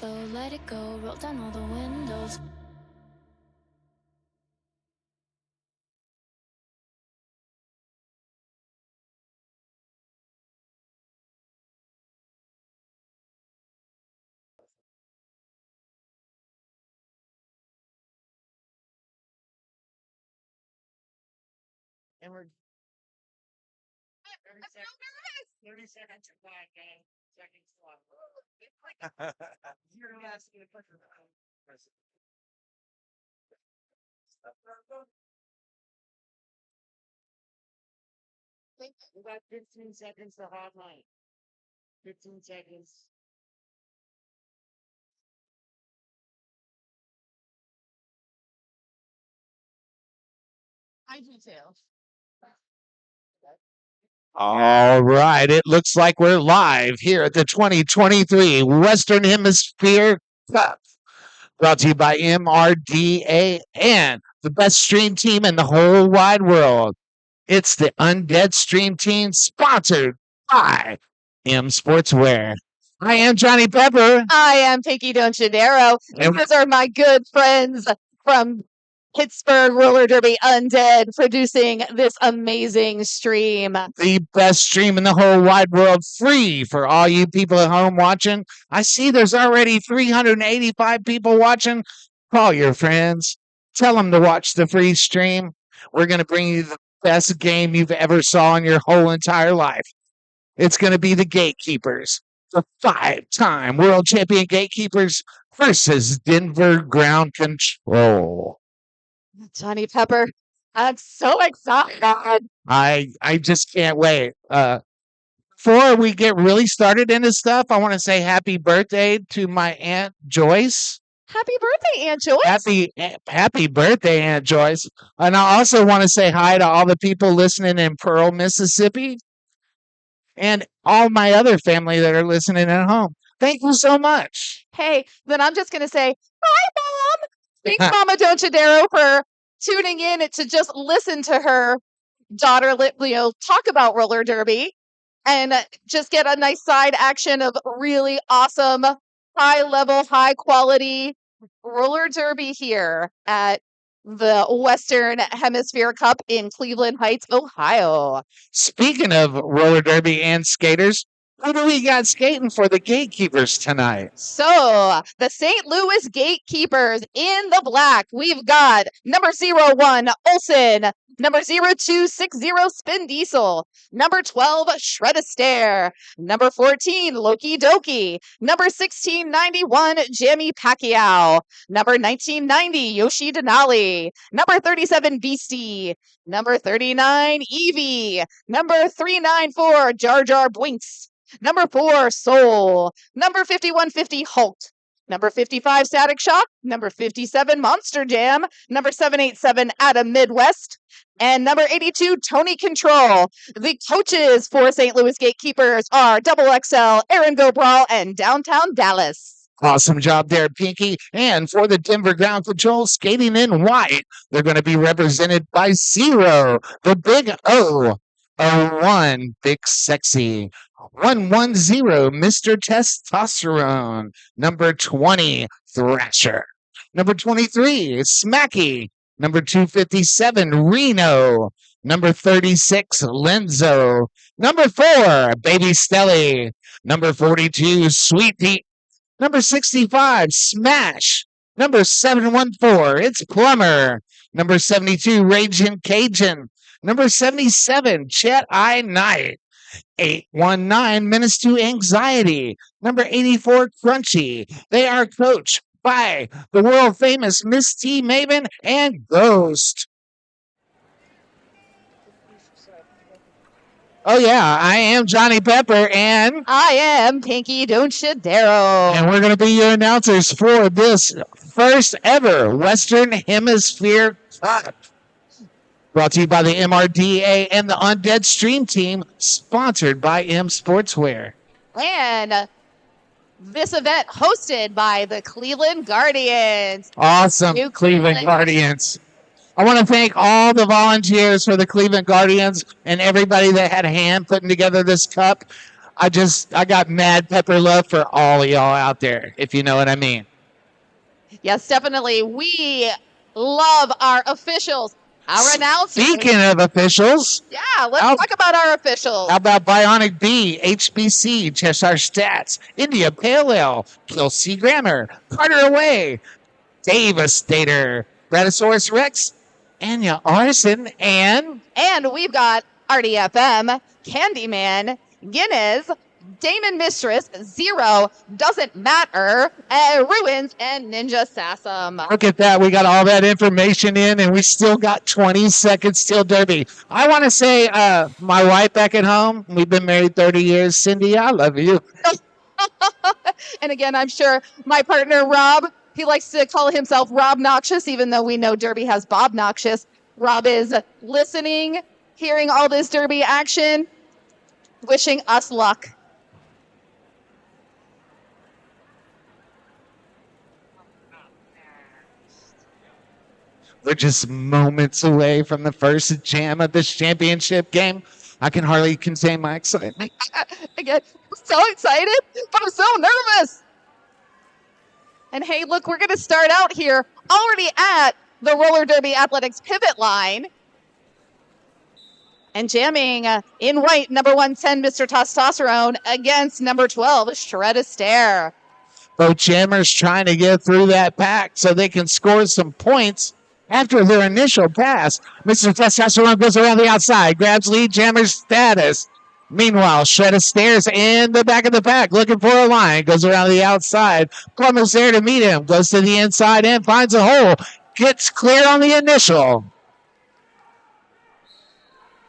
So let it go, roll down all the windows. And we're 30 seconds to fly, gang. Seconds to You're gonna ask me to put your We got 15 seconds to hot line. 15 seconds. I do too. All right. It looks like we're live here at the 2023 Western Hemisphere Cup, brought to you by MRDA and the best stream team in the whole wide world. It's the Undead Stream Team, sponsored by M Sportswear. I am Johnny Pepper. I am Pinky Donchadero. And- These are my good friends from Pittsburgh Roller Derby Undead producing this amazing stream. The best stream in the whole wide world, free for all you people at home watching. I see there's already 385 people watching. Call your friends. Tell them to watch the free stream. We're going to bring you the best game you've ever saw in your whole entire life. It's going to be the Gatekeepers, the 5-time world champion Gatekeepers versus Denver Ground Control. Johnny Pepper, I'm so excited. I just can't wait. Before we get really started into stuff, I want to say happy birthday to my Aunt Joyce. Happy birthday, Aunt Joyce. Happy birthday, Aunt Joyce. And I also want to say hi to all the people listening in Pearl, Mississippi, and all my other family that are listening at home. Thank you so much. Hey, then I'm just going to say, hi, Mom. Thanks, Mama Donchadero, for tuning in to just listen to her daughter, talk about roller derby and just get a nice side action of really awesome, high level, high quality roller derby here at the Western Hemisphere Cup in Cleveland Heights, Ohio. Speaking of roller derby and skaters, who do we got skating for the Gatekeepers tonight? So, the St. Louis Gatekeepers in the black, we've got number 01, Olsen, number 0260, Spin Diesel, number 12, Shred a Stare, number 14, Loki Doki, number 1691, Jamie Pacquiao, number 1990, Yoshi Denali, number 37, Beastie, number 39, Evie, number 394, Jar Jar Bwinks, number 4, Soul. Number 5150, Hulk. Number 55, Static Shock. Number 57, Monster Jam. Number 787, Adam Midwest. And number 82, Tony Control. The coaches for St. Louis Gatekeepers are Double XL, Aaron Go Brawl, and Downtown Dallas. Awesome job there, Pinky. And for the Denver Ground Control, skating in white, they're going to be represented by Zero, the Big O. 01, Big Sexy. 110, Mr. Testosterone. Number 20, Thrasher. Number 23, Smacky. Number 257, Reno. Number 36, Lenzo. Number 4, Baby Stelly. Number 42, Sweet Pea. Number 65, Smash. Number 714, it's Plumber. Number 72, Raging Cajun. Number 77, Chet I Knight. 819, Menace to Anxiety. Number 84, Crunchy. They are coached by the world famous Miss T Maven and Ghost. Oh yeah, I am Johnny Pepper and I am Pinky Donchadero. And we're going to be your announcers for this first ever Western Hemisphere Cup. Brought to you by the MRDA and the Undead Stream Team, sponsored by M Sportswear. And this event hosted by the Cleveland Guardians. Awesome, New Cleveland Guardians. I want to thank all the volunteers for the Cleveland Guardians and everybody that had a hand putting together this cup. I got mad pepper love for all of y'all out there, if you know what I mean. Yes, definitely. We love our officials, our announcers. Speaking of officials, Yeah, let's How- talk about our officials. how about Bionic B, HBC, Cheshire Stats, India Pale Ale, Kelsey Grammer, Carter Away, Devastator, Brachiosaurus Rex, Anya Arson, and And we've got RDFM, Candyman, Guinness, Damon Mistress, Zero, Doesn't Matter, Ruins, and Ninja Sassum. look at that. We got all that information in, and we still got 20 seconds till Derby. I want to say, my wife back at home, we've been married 30 years. Cindy, I love you. And again, I'm sure my partner Rob, he likes to call himself Rob Noxious, even though we know Derby has Bob Noxious. Rob is listening, hearing all this Derby action, wishing us luck. We're just moments away from the first jam of this championship game. I can hardly contain my excitement. Again, I'm so excited, but I'm so nervous. And hey, look, we're going to start out here already at the Roller Derby Athletics pivot line. And jamming in white, number 110, Mr. Testosterone, against number 12, Shred of Stare. Both jammers trying to get through that pack so they can score some points after their initial pass. Mr. Testosterone goes around the outside, grabs lead jammer's status. Meanwhile, Shredder stares in the back of the pack, looking for a line, goes around the outside. Plumber's there to meet him, goes to the inside and finds a hole. Gets clear on the initial.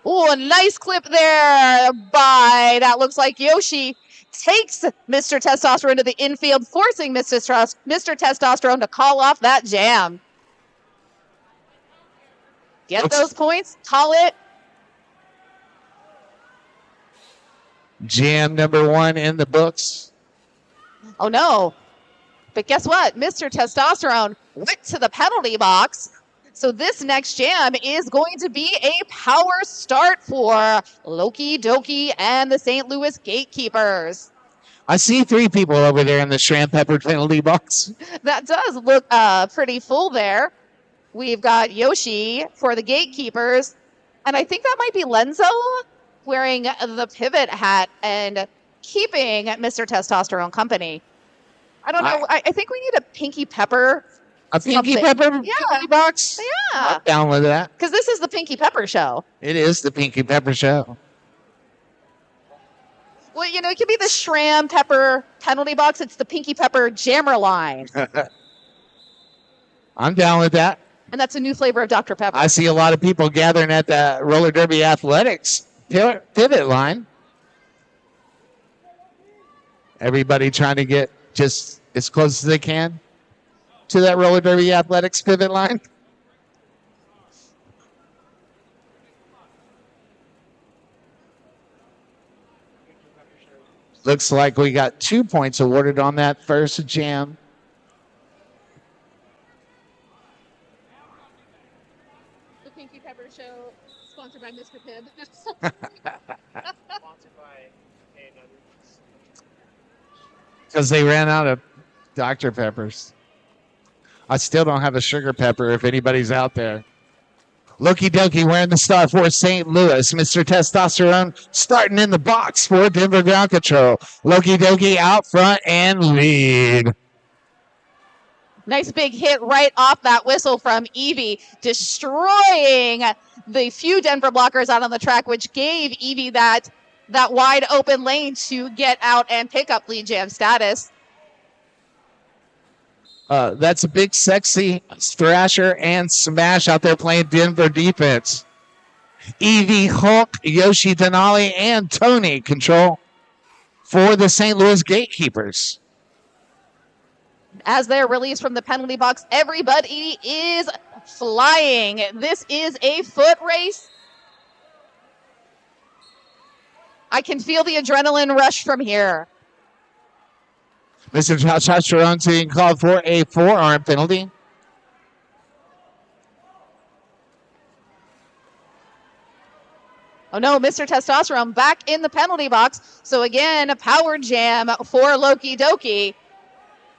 Oh, a nice clip there by, that looks like Yoshi, takes Mr. Testosterone to the infield, forcing Mr. Testosterone to call off that jam. Get those points, call it. Jam number 1 in the books. Oh no. But guess what? Mr. Testosterone went to the penalty box. So this next jam is going to be a power start for Loki Doki and the St. Louis Gatekeepers. I see 3 people over there in the shrimp pepper penalty box. That does look pretty full there. We've got Yoshi for the Gatekeepers. And I think that might be Lenzo wearing the pivot hat and keeping Mr. Testosterone company. I don't know. I think we need a Pinky Pepper. A Pinky Something. Pepper Yeah. penalty box? Yeah. I'm down with that. Because this is the Pinky Pepper show. It is the Pinky Pepper show. Well, you know, it could be the Shram Pepper penalty box. It's the Pinky Pepper jammer line. I'm down with that. And that's a new flavor of Dr. Pepper. I see a lot of people gathering at the Roller Derby Athletics pivot line. Everybody trying to get just as close as they can to that Roller Derby Athletics pivot line. Looks like we got 2 points awarded on that first jam. The Pinky Pepper show, sponsored by Mr. Pibb. Because they ran out of Dr. Peppers. I still don't have a sugar pepper if anybody's out there. Loki Doki wearing the star for St. Louis. Mr. Testosterone starting in the box for Denver Ground Control. Loki Doki out front and lead. Nice big hit right off that whistle from Evie, destroying the few Denver blockers out on the track, which gave Evie that wide open lane to get out and pick up lead jam status. That's a big, sexy Thrasher and Smash out there playing Denver defense. Evie, Hulk, Yoshi Denali, and Tony control for the St. Louis Gatekeepers. As they're released from the penalty box, everybody is flying. This is a foot race. I can feel the adrenaline rush from here. Mr. Testosterone being called for a forearm penalty. Oh no, Mr. Testosterone back in the penalty box. So again, a power jam for Loki Doki.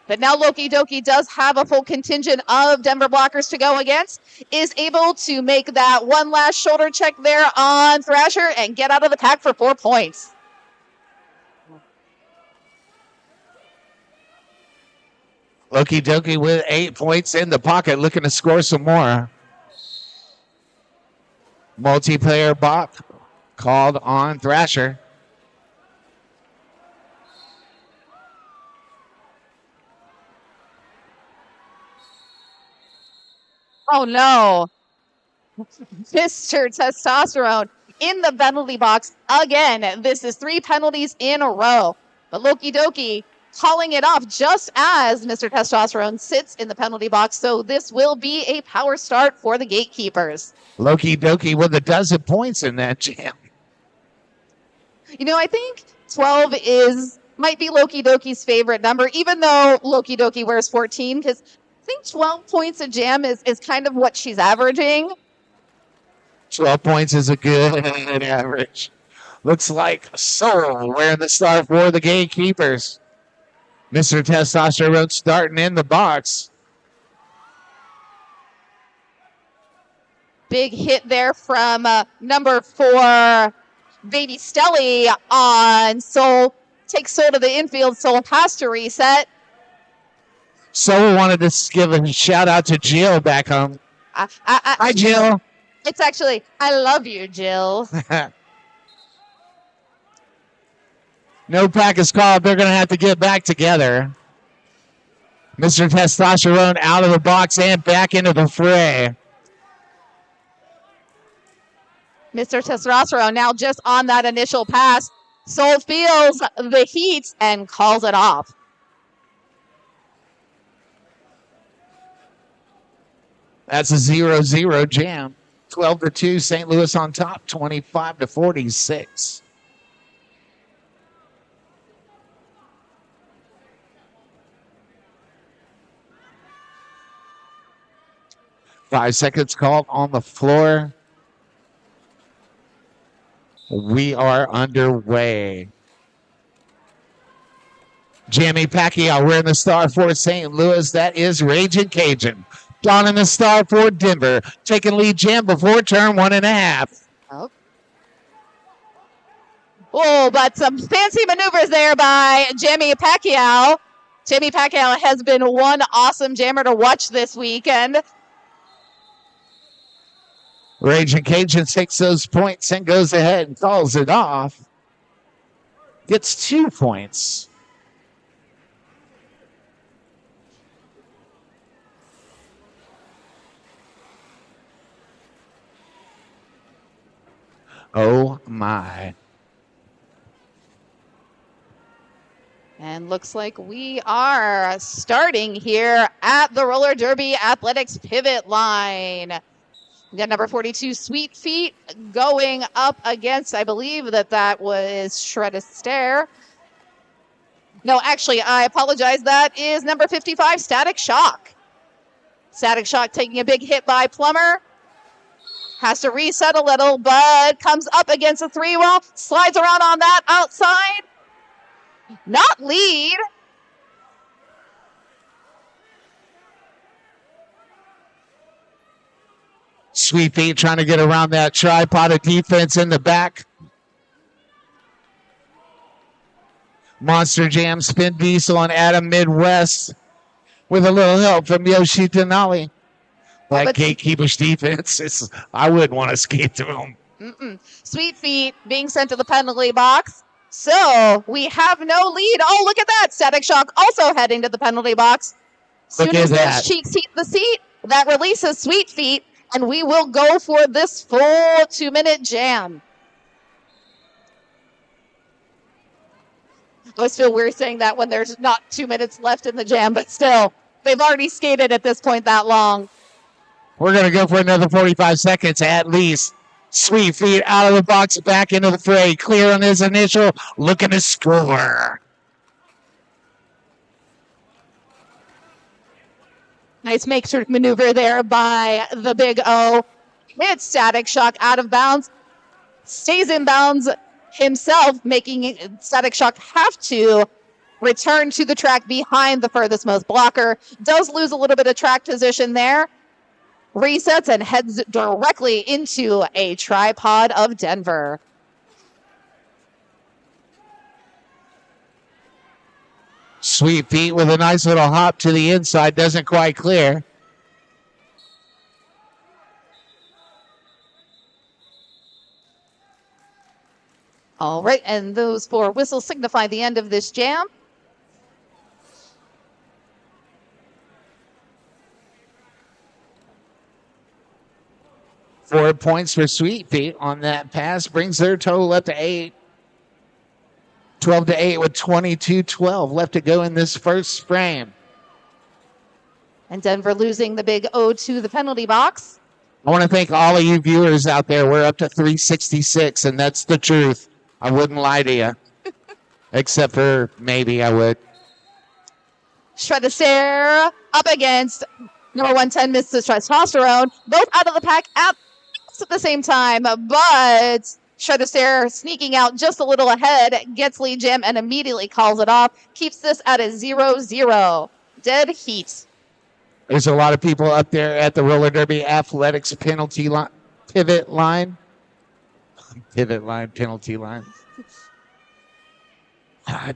But now Loki Doki does have a full contingent of Denver blockers to go against. Is able to make that one last shoulder check there on Thrasher and get out of the pack for 4 points. Loki Doki with 8 points in the pocket, looking to score some more. Multiplayer bot called on Thrasher. Oh no. Mr. Testosterone in the penalty box again. This is 3 penalties in a row. But Loki Doki calling it off just as Mr. Testosterone sits in the penalty box. So this will be a power start for the Gatekeepers. Loki Doki with 12 points in that jam. You know, I think 12 might be Loki Doki's favorite number, even though Loki Doki wears 14, because I think 12 points a jam is kind of what she's averaging. 12 points is a good average. Looks like Soul wearing the star for the Gatekeepers. Mr. Testosterone starting in the box. Big hit there from number 4, Baby Stelly on Soul. Takes Soul to the infield. Soul has to reset. Soul wanted to give a shout out to Jill back home. Hi, Jill. It's actually, I love you, Jill. No pack is called. They're going to have to get back together. Mr. Testosterone out of the box and back into the fray. Mr. Testosterone now just on that initial pass. Soul feels the heat and calls it off. That's a 0-0 jam. 12-2, St. Louis on top, 25-46. Five seconds called on the floor. We are underway. Jamie Pacquiao wearing the star for St. Louis. That is Raging Cajun. Donning the star for Denver. Taking lead jam before turn 1.5. Oh, but some fancy maneuvers there by Jamie Pacquiao. Jamie Pacquiao has been one awesome jammer to watch this weekend. Raging Cajun takes those points and goes ahead and calls it off. Gets 2 points. Oh my. And looks like we are starting here at the Roller Derby Athletics pivot line. We got number 42, Sweet Feet, going up against, I believe that was Shred Astaire. No, actually, I apologize. That is number 55, Static Shock. Static Shock taking a big hit by Plumber. Has to reset a little, but comes up against a 3-wall. Slides around on that outside. Not lead. Sweet Feet trying to get around that tripod of defense in the back. Monster Jam, Spin Diesel, and Adam Midwest with a little help from Yoshi Denali. Like Gatekeepers defense, I wouldn't want to skate through them. Sweet Feet being sent to the penalty box. So we have no lead. Oh, look at that. Static Shock also heading to the penalty box. Look at that. Cheeks heat the seat. That releases Sweet Feet. And we will go for this full 2-minute jam. I always feel weird saying that when there's not 2 minutes left in the jam, but still, they've already skated at this point that long. We're going to go for another 45 seconds at least. Sweet Feet out of the box, back into the fray. Clear on his initial, looking to score. Nice make-sure maneuver there by the Big O. It's Static Shock out of bounds. stays in bounds himself, making Static Shock have to return to the track behind the furthest most blocker. Does lose a little bit of track position there. Resets and heads directly into a tripod of Denver. Sweet Feet with a nice little hop to the inside. Doesn't quite clear. All right, and those 4 whistles signify the end of this jam. Four points for Sweet Feet on that pass. Brings their total up to 8. 12-8 with 22-12 left to go in this first frame. And Denver losing the big O to the penalty box. I want to thank all of you viewers out there. We're up to 366, and that's the truth. I wouldn't lie to you. Except for maybe I would. Shred of Stare up against number 110, Mrs. Testosterone. Both out of the pack at the same time, but Shred of Stare sneaking out just a little ahead, gets lead jam and immediately calls it off. Keeps this at a 0-0. Dead heat. There's a lot of people up there at the roller derby athletics penalty line, pivot line, penalty line.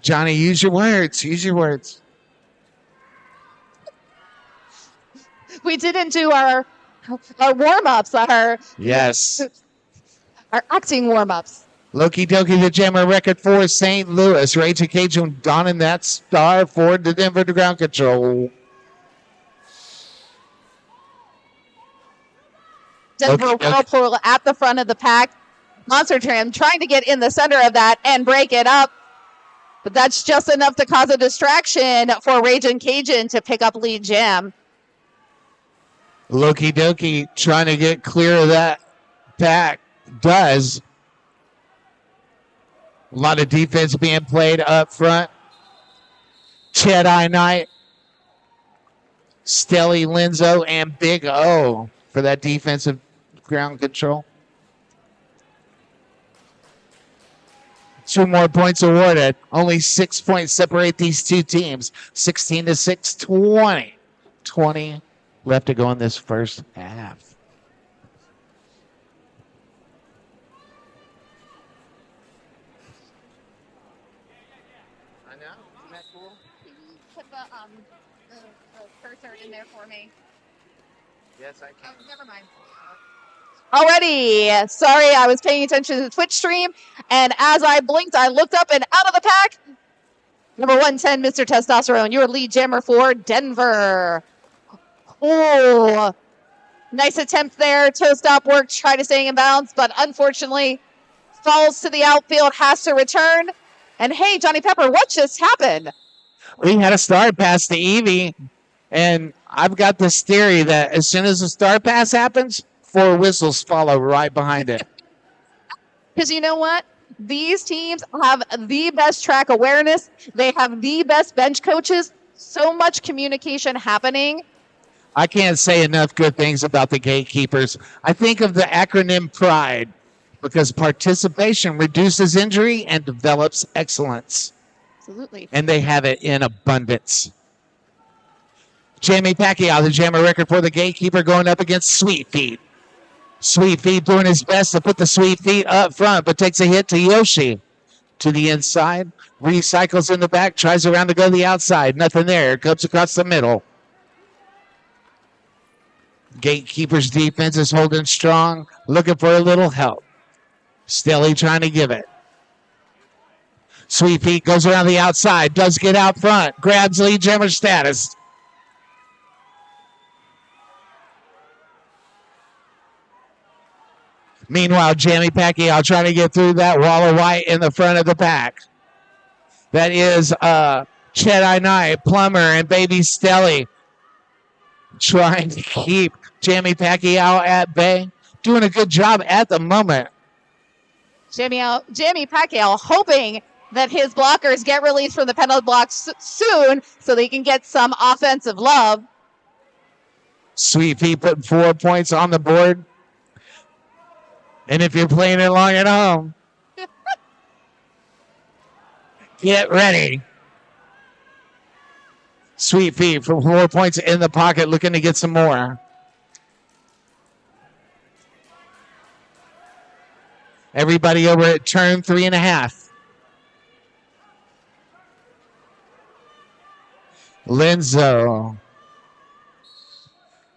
Johnny, use your words. Use your words. We didn't do our warm-ups, Yes. our acting warm-ups. Loki Doki, the jammer record for St. Louis. Raging Cajun donning that star for the Denver to ground control. Denver Whirlpool at the front of the pack. Monster Tram trying to get in the center of that and break it up. But that's just enough to cause a distraction for Raging Cajun to pick up lead jam. Loki Doki trying to get clear of that pack. Does. A lot of defense being played up front. Jedi Knight, Stelly Linzo, and Big O for that defensive ground control. 2 more points awarded. Only 6 points separate these two teams. 16-6, 20. 20 left to go in this first half. I know. Isn't that cool? Put the cursor in there for me. Yes, I can. Never mind. Alrighty. Sorry, I was paying attention to the Twitch stream, and as I blinked, I looked up and out of the pack. Number 110, Mr. Testosterone, your lead jammer for Denver. Oh, nice attempt there. Toe stop work, try to stay in bounds, but unfortunately falls to the outfield, has to return. And hey, Johnny Pepper, what just happened? We had a star pass to Evie, and I've got this theory that as soon as the star pass happens, 4 whistles follow right behind it. Because you know what? These teams have the best track awareness. They have the best bench coaches. So much communication happening. I can't say enough good things about the Gatekeepers. I think of the acronym PRIDE because participation reduces injury and develops excellence. Absolutely. And they have it in abundance. Jamie Pacquiao, the jammer record for the Gatekeeper, going up against Sweet Feet. Sweet Feet doing his best to put the Sweet Feet up front, but takes a hit to Yoshi. To the inside, recycles in the back, tries around to go to the outside. Nothing there. Comes across the middle. Gatekeepers defense is holding strong, looking for a little help. Stelly trying to give it. Sweet Feet goes around the outside, does get out front, grabs lead jammer status. Meanwhile, Jamie Pacquiao trying to get through that wall of white in the front of the pack. That is Jedi Knight, Plumber, and Baby Stelly trying to keep Jamie Pacquiao at bay. Doing a good job at the moment. Jamie Pacquiao hoping that his blockers get released from the penalty block soon so they can get some offensive love. Sweet Pea putting 4 points on the board. And if you're playing it along at home, get ready. Sweet Pea for 4 points in the pocket, looking to get some more. Everybody over at turn 3.5. Linzo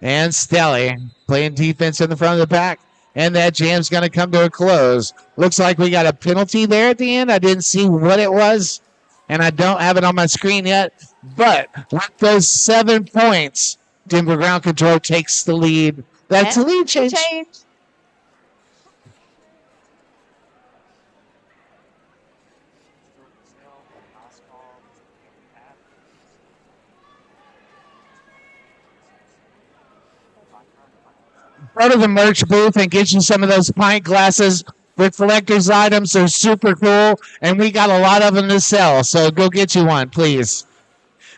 and Stelly playing defense in the front of the pack. And that jam's going to come to a close. Looks like we got a penalty there at the end. I didn't see what it was, and I don't have it on my screen yet. But with those 7 points, Denver Ground Control takes the lead. That's a lead change. Go to the merch booth and get you some of those pint glasses with collector's items. They're super cool, and we got a lot of them to sell, so go get you one, please.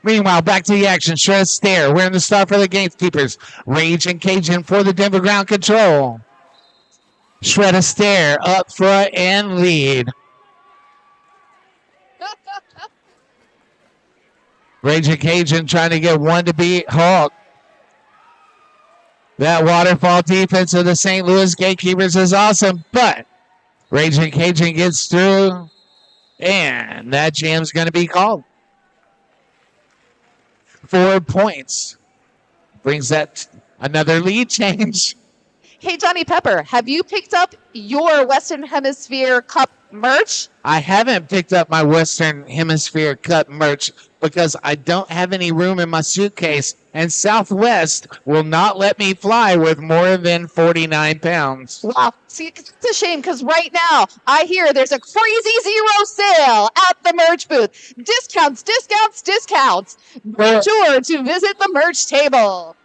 Meanwhile, back to the action. Shred Stare wearing the star for the Gatekeepers. Rage and Cajun for the Denver Ground Control. Shred Stare up front and lead. Rage and Cajun trying to get one to beat Hulk. That waterfall defense of the St. Louis Gatekeepers is awesome, but Raging Cajun gets through, and that jam's going to be called. 4 points. Brings that another lead change. Hey, Johnny Pepper, have you picked up your Western Hemisphere Cup merch? I haven't picked up my Western Hemisphere Cup merch because I don't have any room in my suitcase, and Southwest will not let me fly with more than 49 pounds. Wow. See, it's a shame because right now I hear there's a crazy zero sale at the merch booth. Discounts, discounts, discounts. Be sure to visit the merch table.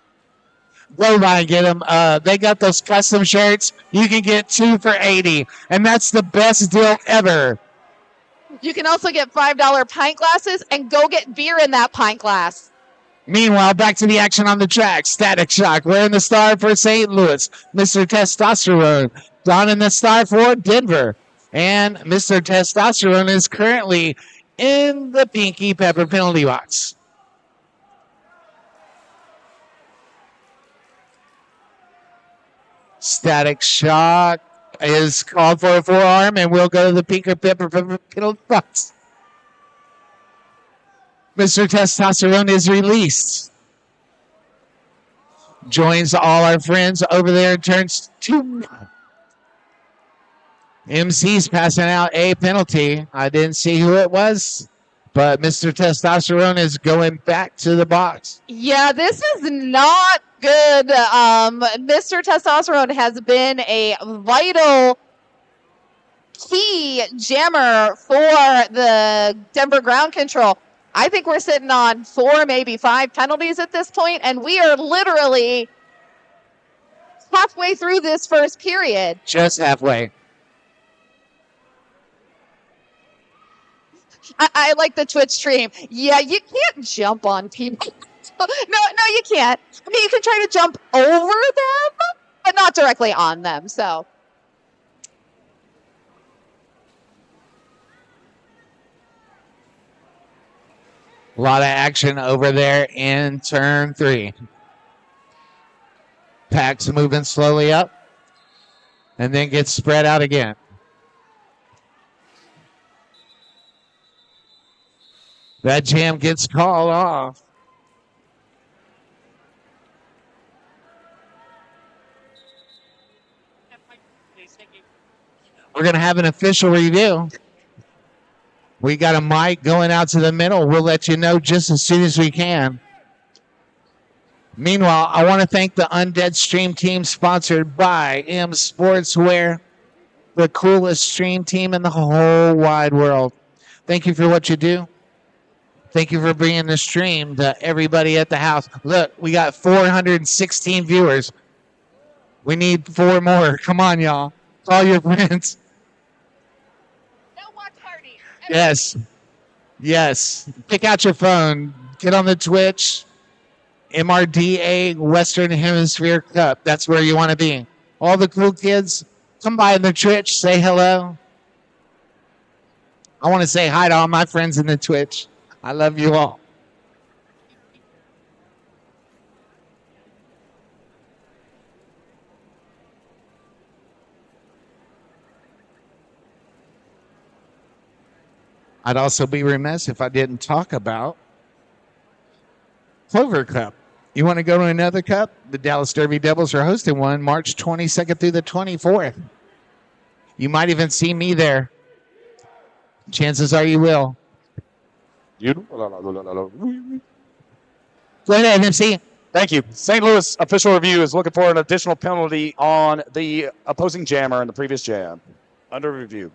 Go by and get them. They got those custom shirts. You can get 2 for $80, and that's the best deal ever. You can also get $5 pint glasses and go get beer in that pint glass. Meanwhile, back to the action on the track. Static Shock wearing the star for St. Louis. Mr. Testosterone donning the star for Denver. And Mr. Testosterone is currently in the Pinky Pepper penalty box. Static Shock is called for a forearm, and we'll go to the Pinky Pepper penalty box. Mr. Testosterone is released. Joins all our friends over there in turns 2. MC's passing out a penalty. I didn't see who it was, but Mr. Testosterone is going back to the box. Yeah, this is not good. Mr. Testosterone has been a vital key jammer for the Denver Ground Control. I think we're sitting on 4, maybe 5 penalties at this point, and we are literally halfway through this first period. Just halfway. I like the Twitch stream. Yeah, you can't jump on people. No, you can't. I mean, you can try to jump over them, but not directly on them, so. A lot of action over there in turn 3. Pack's moving slowly up and then gets spread out again. That jam gets called off. We're going to have an official review. We got a mic going out to the middle. We'll let you know just as soon as we can. Meanwhile, I want to thank the Undead Stream Team sponsored by M Sportswear, the coolest stream team in the whole wide world. Thank you for what you do. Thank you for bringing the stream to everybody at the house. Look, we got 416 viewers. We need 4 more. Come on, y'all. Call your friends. No watch party. Yes. Pick out your phone. Get on the Twitch. MRDA Western Hemisphere Cup. That's where you want to be. All the cool kids, Come by in the Twitch, say hello. I want to say hi to all my friends in the Twitch. I love you all. I'd also be remiss if I didn't talk about Clover Cup. You want to go to another cup? The Dallas Derby Devils are hosting one March 22nd through the 24th. You might even see me there. Chances are you will. Go ahead, MC. Thank you. St. Louis official review is looking for an additional penalty on the opposing jammer in the previous jam. Under review.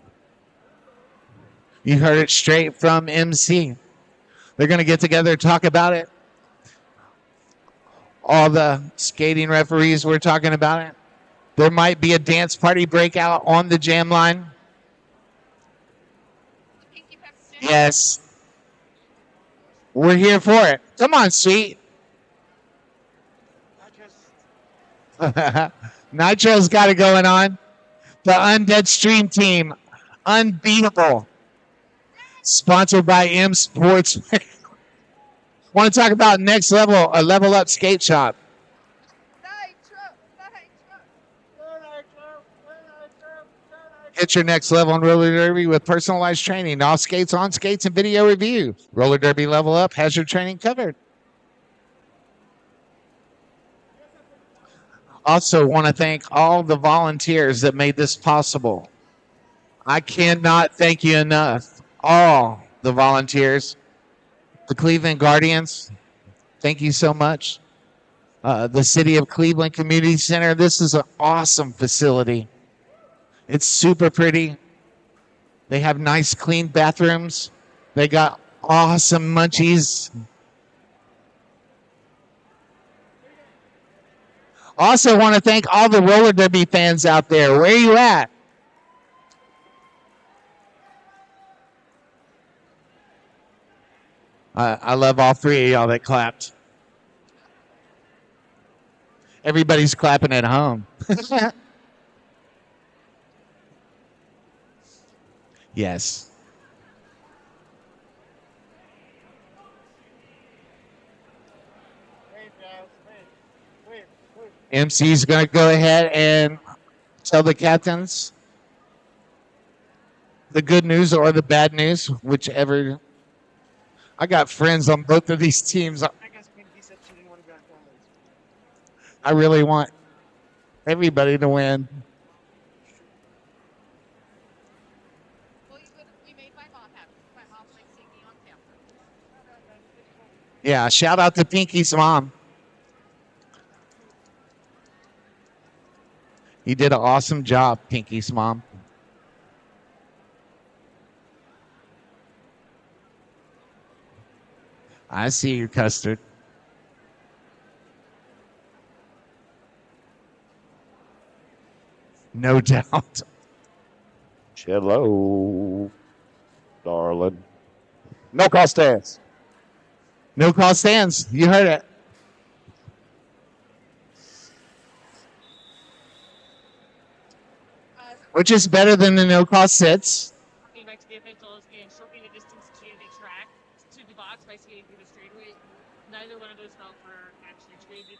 You heard it straight from MC. They're going to get together and talk about it. All the skating referees were talking about it. There might be a dance party breakout on the jam line. Yes. We're here for it. Come on, sweet. Nitro's got it going on. The Undead Stream Team. Unbeatable. Sponsored by M Sports. Want to talk about next level, a level up skate shop. Hit your next level in roller derby with personalized training, off skates, on skates, and video review. Roller derby level up has your training covered. Also want to thank all the volunteers that made this possible. I cannot thank you enough. All the volunteers. The Cleveland Guardians, thank you so much. The City of Cleveland Community Center, this is an awesome facility. It's super pretty. They have nice, clean bathrooms. They got awesome munchies. Also want to thank all the roller derby fans out there. Where are you at? I love all three of y'all that clapped. Everybody's clapping at home. Yes. MC's going to go ahead and tell the captains the good news or the bad news, whichever. I got friends on both of these teams. I really want everybody to win. Yeah, shout out to Pinky's mom. You did an awesome job, Pinky's mom. I see you, Custard. No doubt. Hello, darling. No call stands. No call stands. You heard it. Which is better than the no call sits. Back to the officials and shortening the distance to the track to the box by skating through the straightaway. Neither one of those felt for actually trading.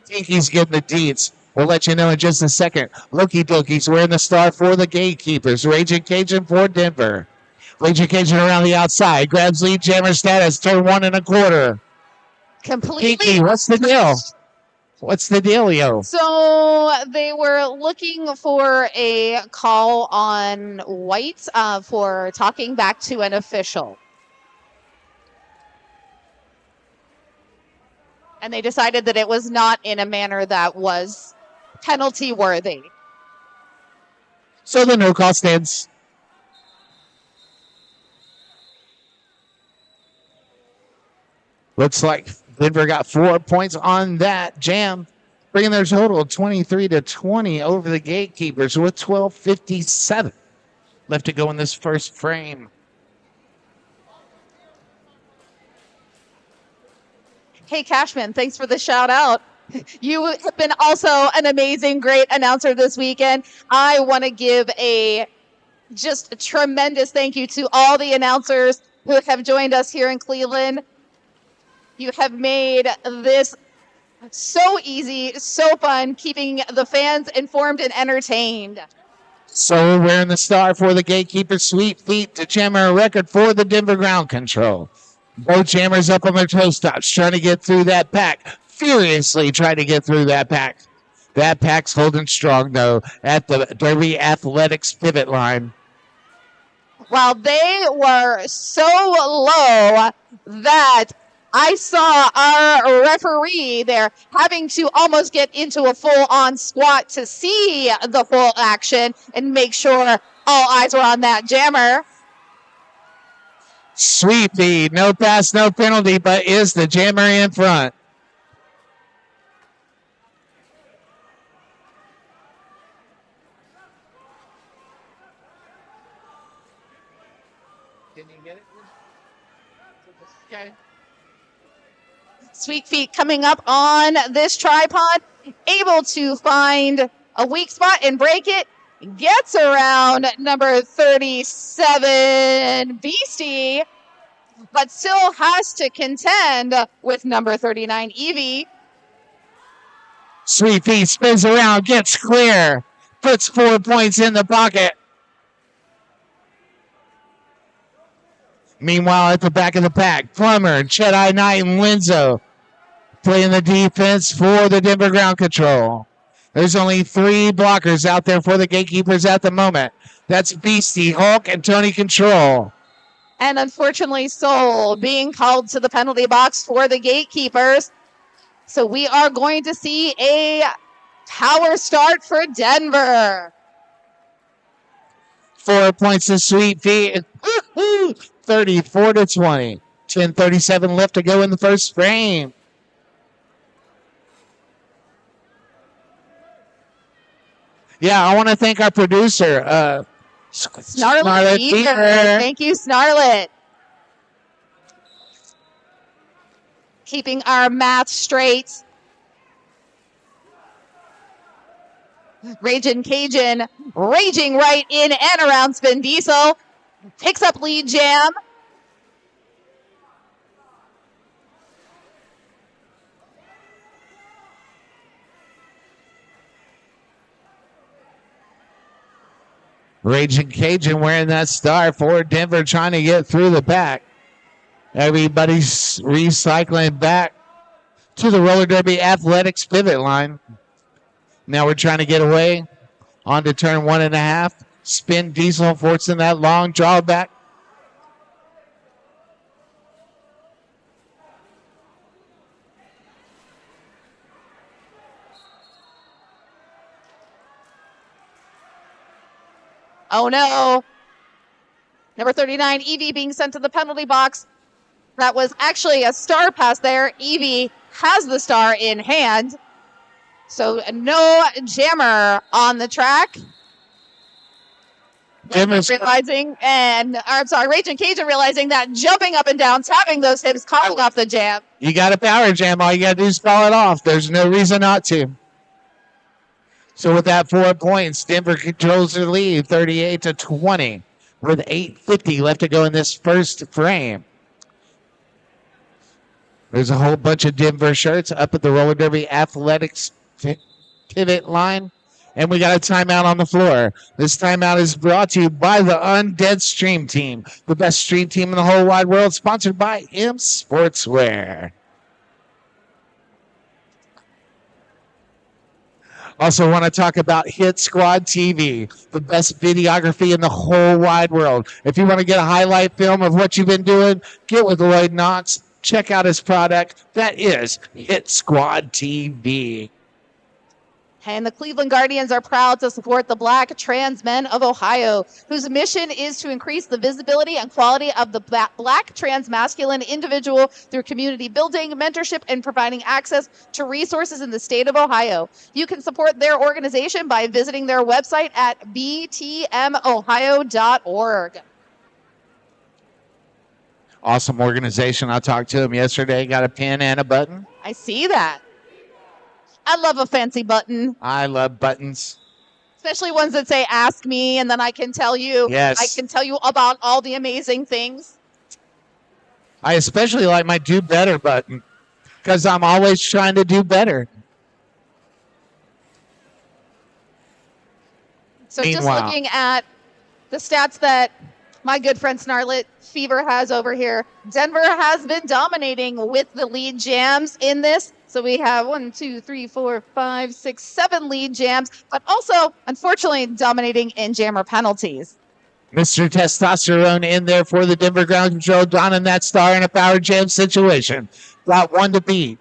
Pinky's getting the deeds. We'll let you know in just a second. Loki Doki's wearing the star for the Gatekeepers. Raging Cajun for Denver. Raging Cajun around the outside. Grabs lead jammer status. Turn 1 1/4. Completely. Pinky, what's the deal? What's the dealio? So they were looking for a call on White for talking back to an official. And they decided that it was not in a manner that was penalty worthy. So the no call stands. Looks like Denver got 4 points on that jam, bringing their total 23-20 over the Gatekeepers with 12:57 left to go in this first frame. Hey, Cashman, thanks for the shout out. You have been also an amazing, great announcer this weekend. I want to give just a tremendous thank you to all the announcers who have joined us here in Cleveland. You have made this so easy, so fun, keeping the fans informed and entertained. So we're wearing the star for the Gatekeepers. Sweet feet to jammer a record for the Denver ground control. Both jammers up on their toe stops, trying to get through that pack. Furiously trying to get through that pack. That pack's holding strong, though, at the Derby Athletics pivot line. While they were so low that I saw our referee there having to almost get into a full-on squat to see the full action and make sure all eyes were on that jammer. Sweet feed, no pass, no penalty, but is the jammer in front? Can you get it? Okay. Sweet feet coming up on this tripod, able to find a weak spot and break it. Gets around number 37, Beastie, but still has to contend with number 39, Evie. Sweet feet spins around, gets clear, puts 4 points in the pocket. Meanwhile, at the back of the pack, Plummer, Jedi Knight, and Winzo playing the defense for the Denver ground control. There's only 3 blockers out there for the Gatekeepers at the moment. That's Beastie, Hulk, and Tony Control. And unfortunately, Soul being called to the penalty box for the Gatekeepers. So we are going to see a power start for Denver. 4 points to Sweet Feet. 34-20. 10:37 left to go in the first frame. Yeah, I want to thank our producer, Snarlet Eater. Thank you, Snarlet. Keeping our math straight. Raging Cajun, raging right in and around Spin Diesel. Picks up lead jam. Raging Cajun wearing that star for Denver, trying to get through the back. Everybody's recycling back to the roller derby athletics pivot line. Now we're trying to get away onto turn 1.5. Spin Diesel forcing that long drawback. Oh no. Number 39, Evie being sent to the penalty box. That was actually a star pass there. Evie has the star in hand. So no jammer on the track. Raging Cajun realizing that jumping up and down, tapping those hips, calling off the jam. You got a power jam. All you got to do is call it off. There's no reason not to. So with that 4 points, Denver controls the lead 38-20 with 8:50 left to go in this first frame. There's a whole bunch of Denver shirts up at the roller derby athletics pivot line. And we got a timeout on the floor. This timeout is brought to you by the Undead Stream Team, the best stream team in the whole wide world, sponsored by M Sportswear. Also want to talk about Hit Squad TV, the best videography in the whole wide world. If you want to get a highlight film of what you've been doing, get with Lloyd Knox. Check out his product. That is Hit Squad TV. And the Cleveland Guardians are proud to support the Black trans men of Ohio, whose mission is to increase the visibility and quality of the Black trans masculine individual through community building, mentorship, and providing access to resources in the state of Ohio. You can support their organization by visiting their website at btmohio.org. Awesome organization. I talked to him yesterday. Got a pin and a button. I see that. I love a fancy button, I love buttons. especially ones that say "Ask me," and then I can tell you. Yes. I can tell you about all the amazing things. I especially like my do better button because I'm always trying to do better. So just Meanwhile. looking at the stats that my good friend Snarlet Fever has over here, Denver has been dominating with the lead jams in this. So we have 1, 2, 3, 4, 5, 6, 7 lead jams, but also, unfortunately, dominating in jammer penalties. Mr. Testosterone in there for the Denver ground control, donning that star in a power jam situation. Got one to beat.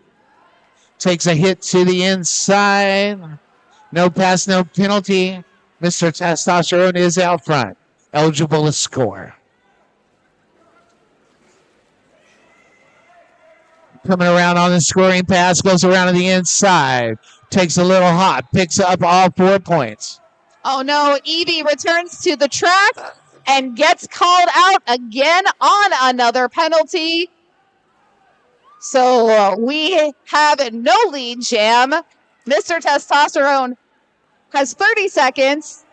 Takes a hit to the inside. No pass, no penalty. Mr. Testosterone is out front. Eligible to score. Coming around on the scoring pass, goes around to the inside. Takes a little hop, picks up all 4 points. Oh no, Evie returns to the track and gets called out again on another penalty. So we have no lead jam. Mr. Testosterone has 30 seconds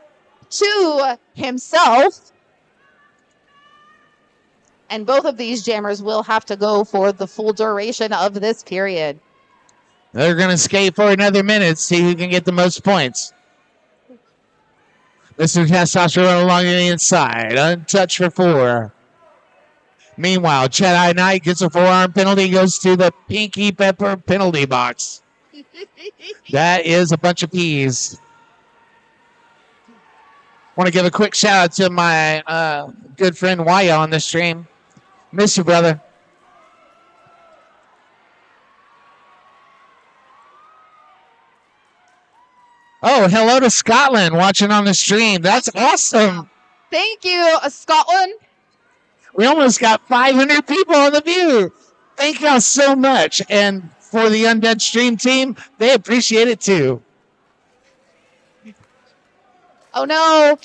to himself. And both of these jammers will have to go for the full duration of this period. They're going to skate for another minute, see who can get the most points. Mr. Testosterone along the inside, untouched for 4. Meanwhile, Jedi Knight gets a forearm penalty, goes to the Pinky Pepper penalty box. That is a bunch of peas. Want to give a quick shout out to my good friend Waya on the stream. Miss you, brother. Oh, hello to Scotland watching on the stream. That's awesome. Thank you, Scotland. We almost got 500 people on the view. Thank y'all so much. And for the Undead Stream team, they appreciate it too. Oh no.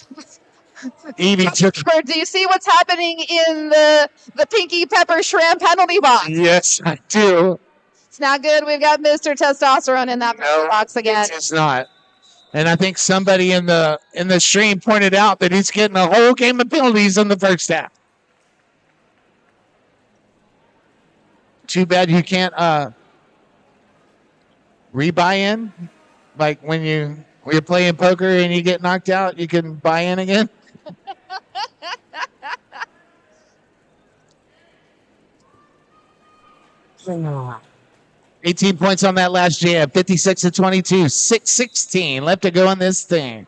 Evie took. Do you see what's happening in the Pinky Pepper Shrimp penalty box? Yes, I do. It's not good. We've got Mr. Testosterone in that penalty box again. It's not. And I think somebody in the stream pointed out that he's getting a whole game of penalties in the first half. Too bad you can't rebuy in. Like when you're playing poker and you get knocked out, you can buy in again. Oh. 18 points on that last jam. 56-22. 6:16 left to go on this thing.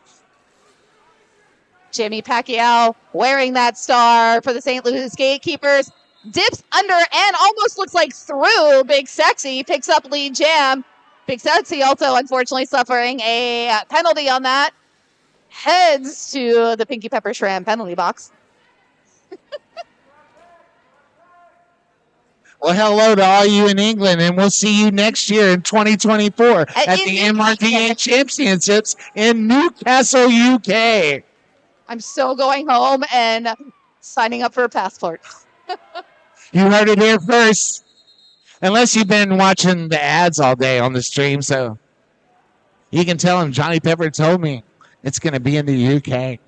Jimmy Pacquiao wearing that star for the St. Louis Gatekeepers. Dips under and almost looks like through Big Sexy. Picks up lead jam. Big Sexy also unfortunately suffering a penalty on that. Heads to the Pinky Pepper Shrimp penalty box. Well, hello to all you in England, and we'll see you next year in 2024 at the MRDA Championships in Newcastle, UK. I'm so going home and signing up for a passport. You heard it here first. Unless you've been watching the ads all day on the stream, so you can tell them Johnny Pepper told me it's going to be in the UK.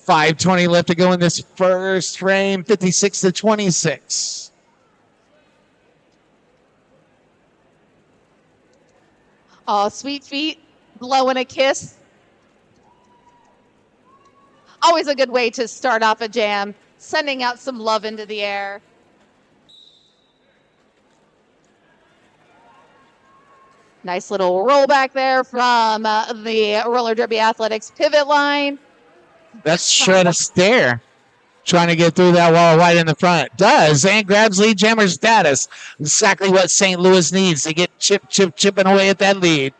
5:20 left to go in this first frame, 56-26. Oh, Sweet Feet blowing a kiss. Always a good way to start off a jam, sending out some love into the air. Nice little roll back there from the roller derby athletics pivot line. That's Shred Astaire trying to get through that wall right in the front. Does, and grabs lead jammer status. Exactly what St. Louis needs to get chipping away at that lead.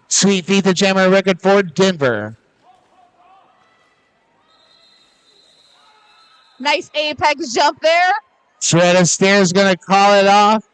Sweet Feet the jammer record for Denver. Nice apex jump there. Shred Astaire is going to call it off.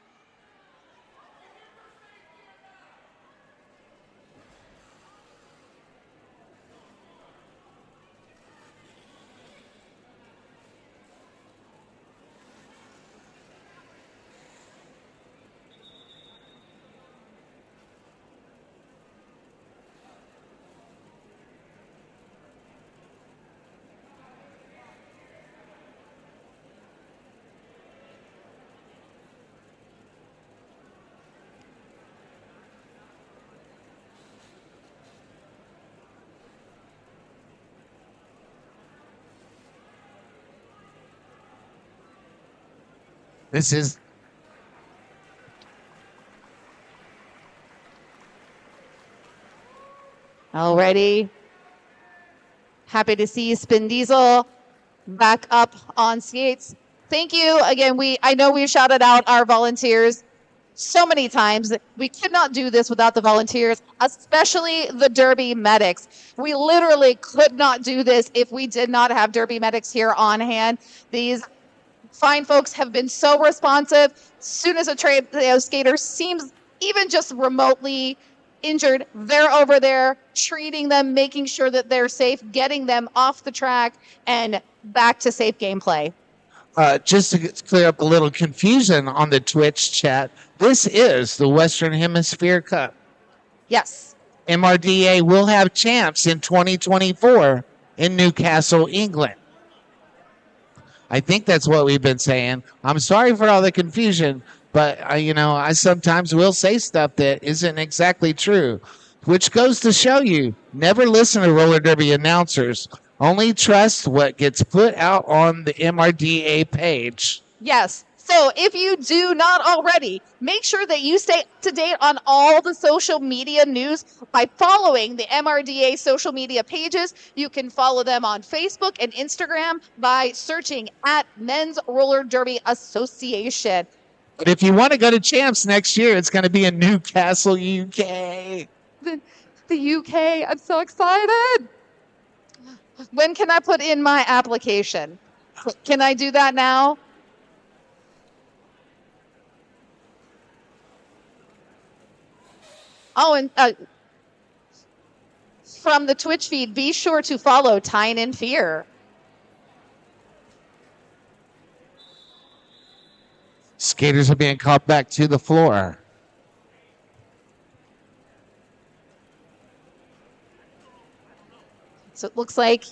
This is Alrighty. Happy to see Spin Diesel back up on skates. Thank you again. I know we've shouted out our volunteers so many times. We could not do this without the volunteers, especially the Derby medics. We literally could not do this if we did not have Derby medics here on hand. These fine folks have been so responsive. As soon as a skater seems even just remotely injured, they're over there treating them, making sure that they're safe, getting them off the track and back to safe gameplay. just to clear up a little confusion on the Twitch chat. This is the Western Hemisphere Cup. Yes. MRDA will have champs in 2024 in Newcastle, England. I think that's what we've been saying. I'm sorry for all the confusion, but I sometimes will say stuff that isn't exactly true, which goes to show you never listen to roller derby announcers. Only trust what gets put out on the MRDA page. Yes. So if you do not already, make sure that you stay up to date on all the social media news by following the MRDA social media pages. You can follow them on Facebook and Instagram by searching at Men's Roller Derby Association. But if you want to go to champs next year, it's going to be in Newcastle, UK. The UK, I'm so excited. When can I put in my application? Can I do that now? Oh, and from the Twitch feed, be sure to follow Tyne in Fear. Skaters are being called back to the floor. So it looks like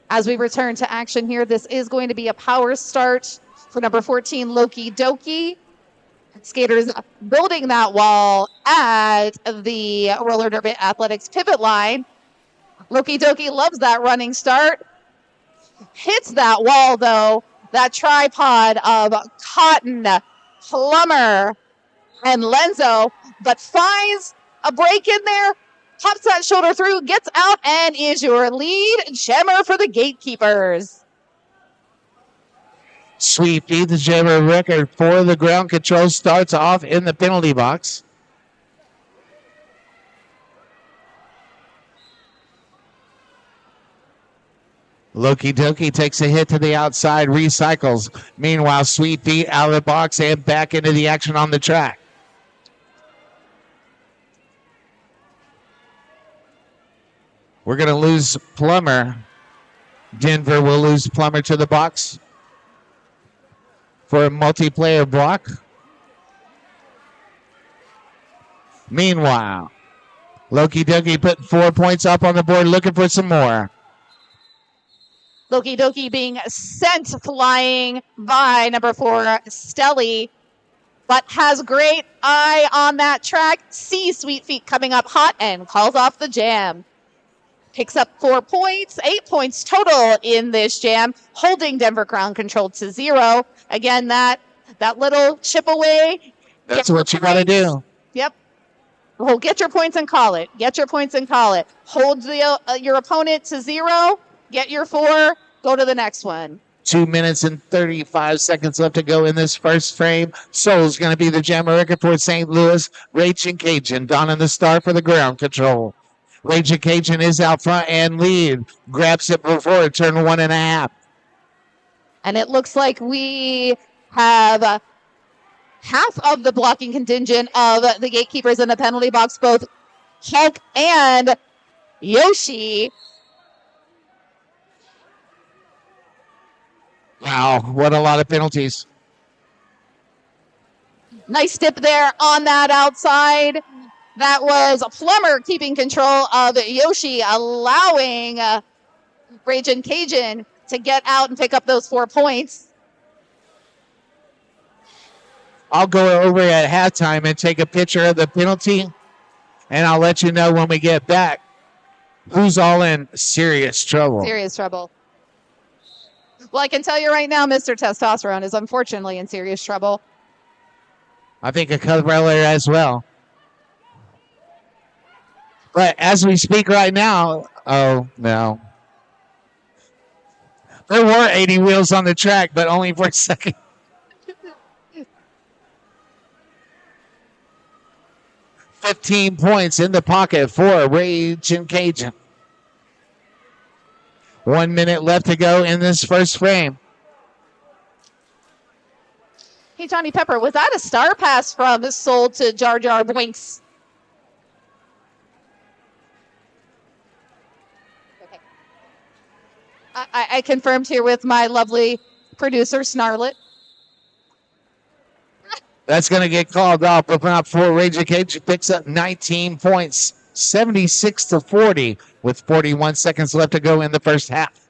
as we return to action here, this is going to be a power start for number 14, Loki Doki. Skaters building that wall at the roller derby athletics pivot line. Loki Doki loves that running start. Hits that wall, though. That tripod of Cotton, Plummer, and Lenzo, but finds a break in there, pops that shoulder through, gets out, and is your lead jammer for the Gatekeepers. Sweet beat the jammer record for the ground control starts off in the penalty box. Loki Doki takes a hit to the outside, recycles. Meanwhile, Sweet Beat out of the box and back into the action on the track. We're going to lose Plummer. Denver will lose Plummer to the box for a multiplayer block. Meanwhile, Loki Doki put 4 points up on the board, looking for some more. Loki Doki being sent flying by number 4, Stelly, but has great eye on that track. Sees Sweet Feet coming up hot and calls off the jam. Picks up 4 points, 8 points total in this jam, holding Denver ground control to 0. Again, that little chip away. That's what you got to do. Yep. Well, get your points and call it. Get your points and call it. Hold your opponent to 0. Get your 4. Go to the next one. 2 minutes and 35 seconds left to go in this first frame. Soul's going to be the jammer record for St. Louis. Raging Cajun donning the star for the ground control. Raging Cajun is out front and lead. Grabs it before turn 1.5. And it looks like we have half of the blocking contingent of the Gatekeepers in the penalty box, both Hulk and Yoshi. Wow, what a lot of penalties. Nice dip there on that outside. That was Plummer keeping control of Yoshi, allowing Raging Cajun to get out and pick up those 4 points. I'll go over at halftime and take a picture of the penalty, and I'll let you know when we get back who's all in serious trouble. Serious trouble. Well, I can tell you right now, Mr. Testosterone is unfortunately in serious trouble. I think a color as well. But as we speak right now, oh no. There were 80 wheels on the track, but only for a second. $15 points in the pocket for Rage and Cajun. 1 minute left to go in this first frame. Hey, Johnny Pepper, was that a star pass from Soul to Jar Jar Binks? Okay. I confirmed here with my lovely producer, Snarlet. That's going to get called off. Open up for Rage and Cajun. Picks up 19 points, 76-40, with 41 seconds left to go in the first half.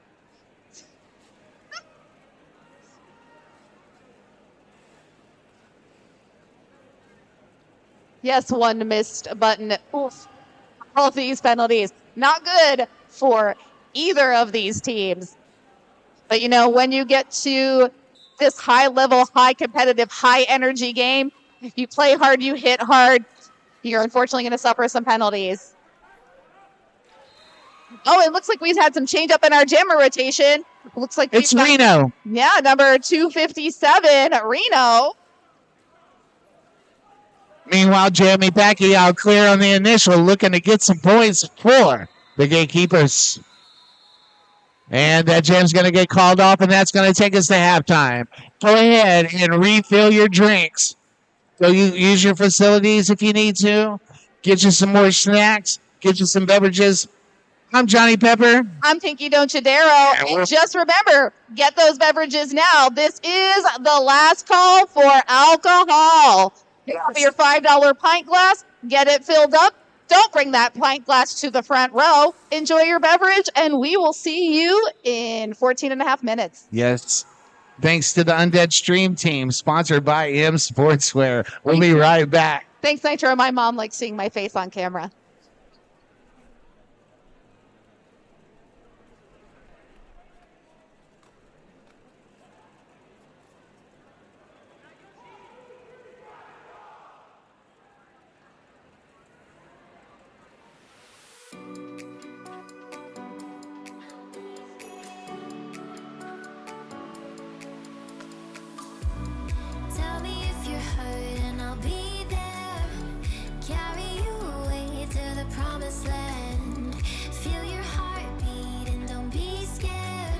Yes, one missed button. Oof. All of these penalties. Not good for either of these teams. But, you know, when you get to this high level, high competitive, high energy game, if you play hard, you hit hard, you're unfortunately going to suffer some penalties. Oh, it looks like we've had some change up in our jammer rotation. Looks like it's Reno. Yeah, number 257, Reno. Meanwhile, Jeremy Pacquiao clear on the initial, looking to get some points for the Gatekeepers. And that jam's going to get called off, and that's going to take us to halftime. Go ahead and refill your drinks. Go use your facilities if you need to. Get you some more snacks. Get you some beverages. I'm Johnny Pepper. I'm Pinky Donchadero. And just remember, get those beverages now. This is the last call for alcohol. For your $5 pint glass, get it filled up. Don't bring that pint glass to the front row. Enjoy your beverage, and we will see you in 14 and a half minutes. Yes. Thanks to the Undead Stream Team, sponsored by M Sportswear. We'll be right back. Thanks, Nitro. My mom likes seeing my face on camera. Tell me if you're hurt and I'll be there. Carry you away to the promised land. Feel your heartbeat and don't be scared.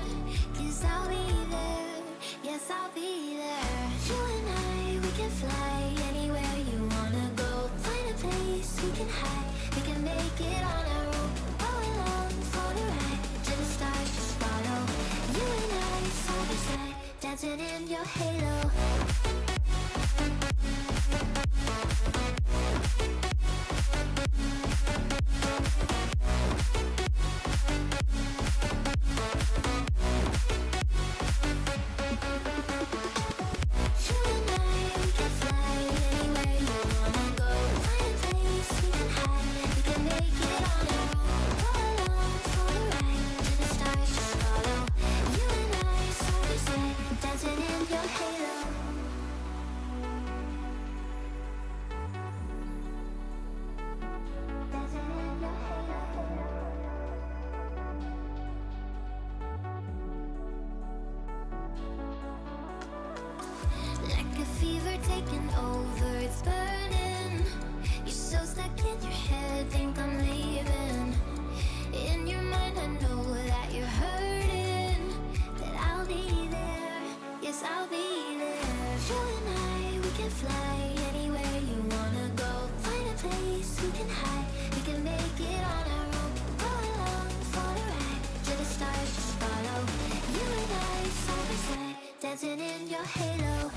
'Cause I'll be there, yes I'll be there. You and I, we can fly anywhere you wanna go. Find a place we can hide, we can make it on our own. Go along for the ride, to the stars just follow. You and I, side by side, dancing in your halo. Like a fever taking over, it's burning. You're so stuck in your head, think I'm leaving. In your mind I know that you're hurting, that I'll be there, yes I'll be there. You and I, we can fly anywhere you wanna go. Find a place we can hide, we can make it on our own. Go along for the ride, to the stars just follow. You and I, side by side, dancing in your halo.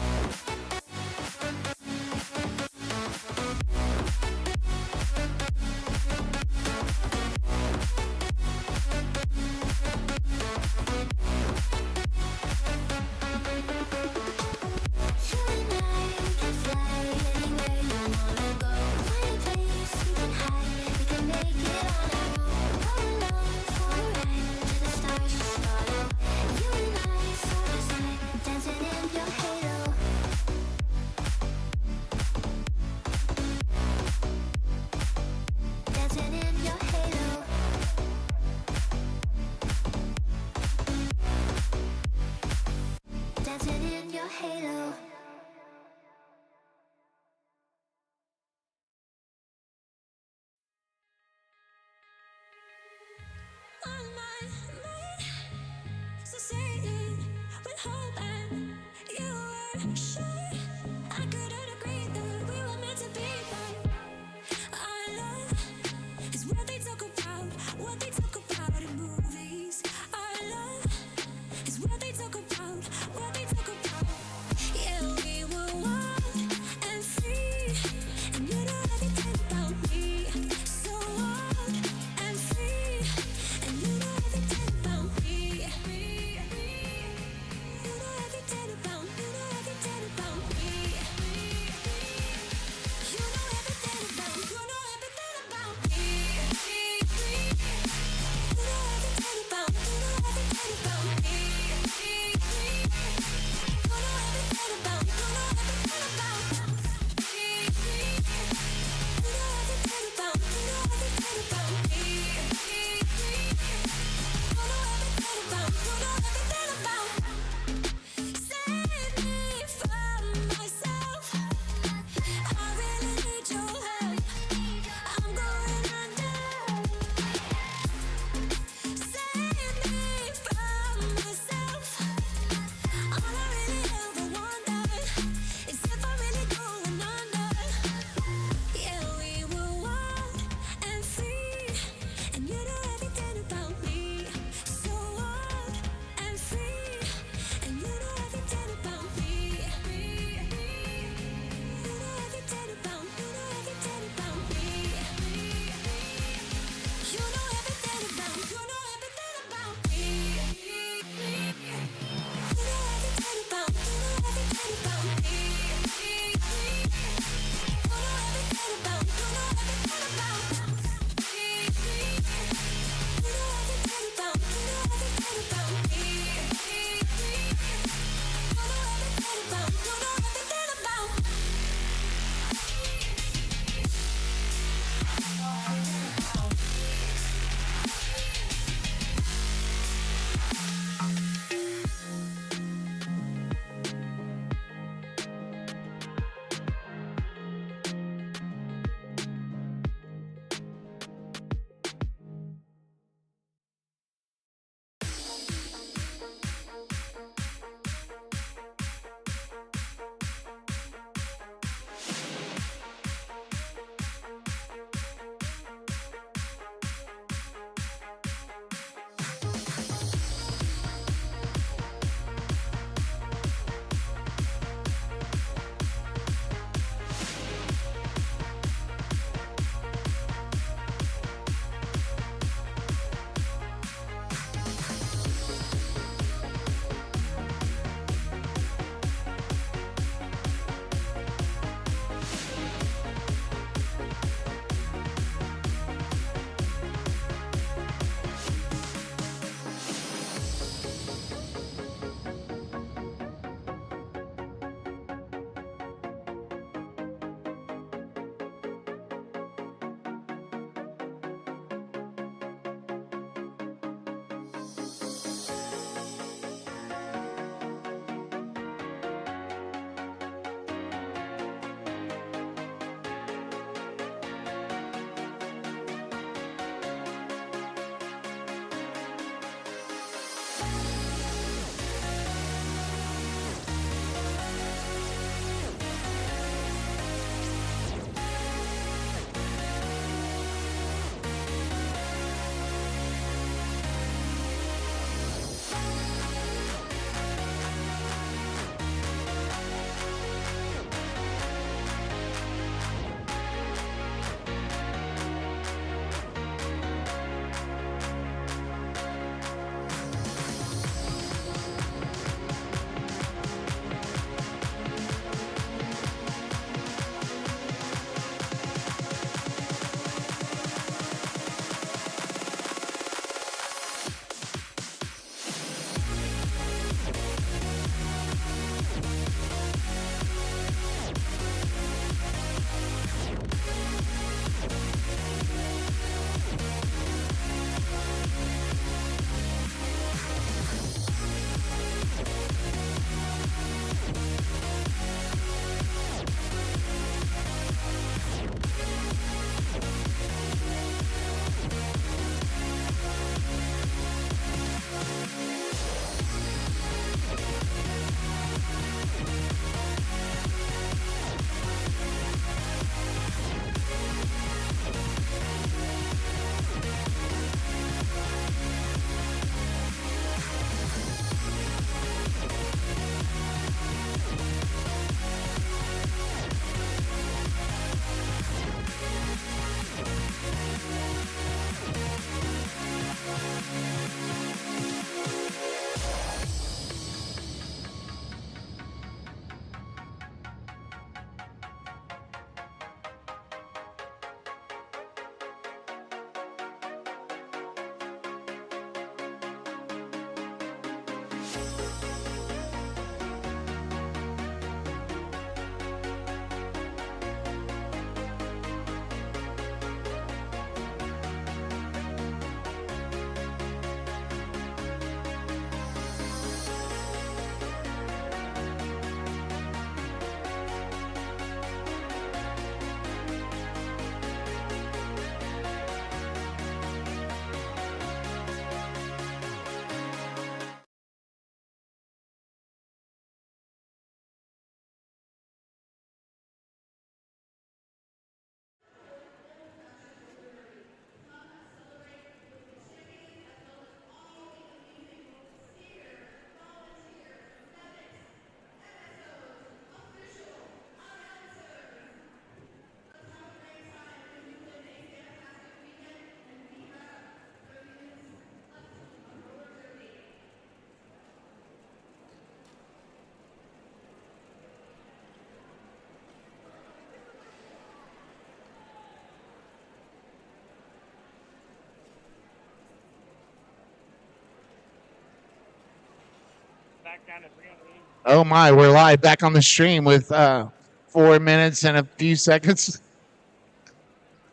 Back down to 3 on the lead. Oh my, we're live back on the stream with 4 minutes and a few seconds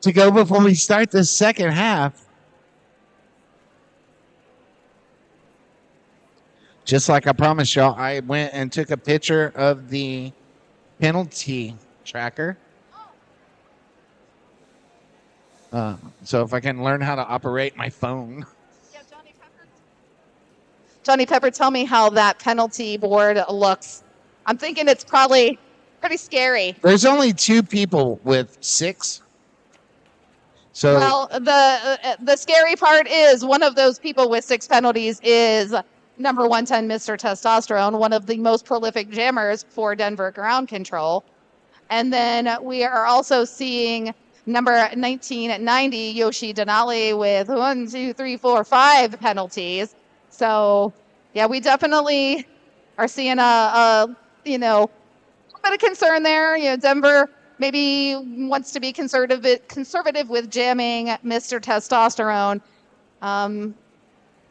to go before we start the second half. Just like I promised y'all, I went and took a picture of the penalty tracker. So if I can learn how to operate my phone. Yeah, Johnny Pepper, tell me how that penalty board looks. I'm thinking it's probably pretty scary. There's only 2 people with 6. So Well, the scary part is one of those people with 6 penalties is number 110, Mr. Testosterone, one of the most prolific jammers for Denver ground control. And then we are also seeing number 1990, Yoshi Denali, with 1, 2, 3, 4, 5 penalties. So, yeah, we definitely are seeing a bit of concern there. Denver maybe wants to be conservative with jamming Mr. Testosterone.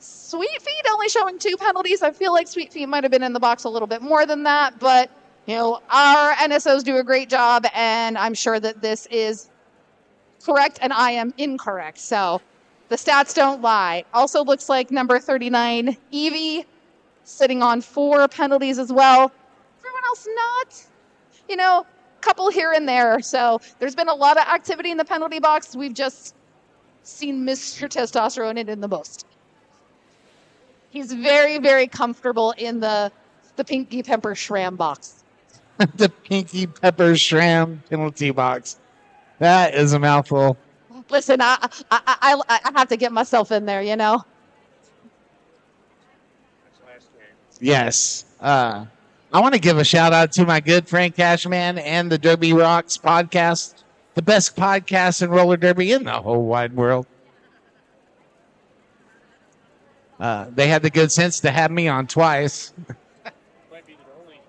Sweet Feet only showing 2 penalties. I feel like Sweet Feet might have been in the box a little bit more than that, but our NSOs do a great job, and I'm sure that this is correct, and I am incorrect. So the stats don't lie. Also looks like number 39, Evie, sitting on 4 penalties as well. Everyone else not. Couple here and there. So there's been a lot of activity in the penalty box. We've just seen Mr. Testosterone in the most. He's very, very comfortable in the Pinky Pepper Shram box. the Pinky Pepper Shram penalty box. That is a mouthful. Listen, I have to get myself in there, That's last year. Yes. I want to give a shout out to my good friend Cashman and the Derby Rocks podcast, the best podcast in roller derby in the whole wide world. They had the good sense to have me on twice. Might be the only.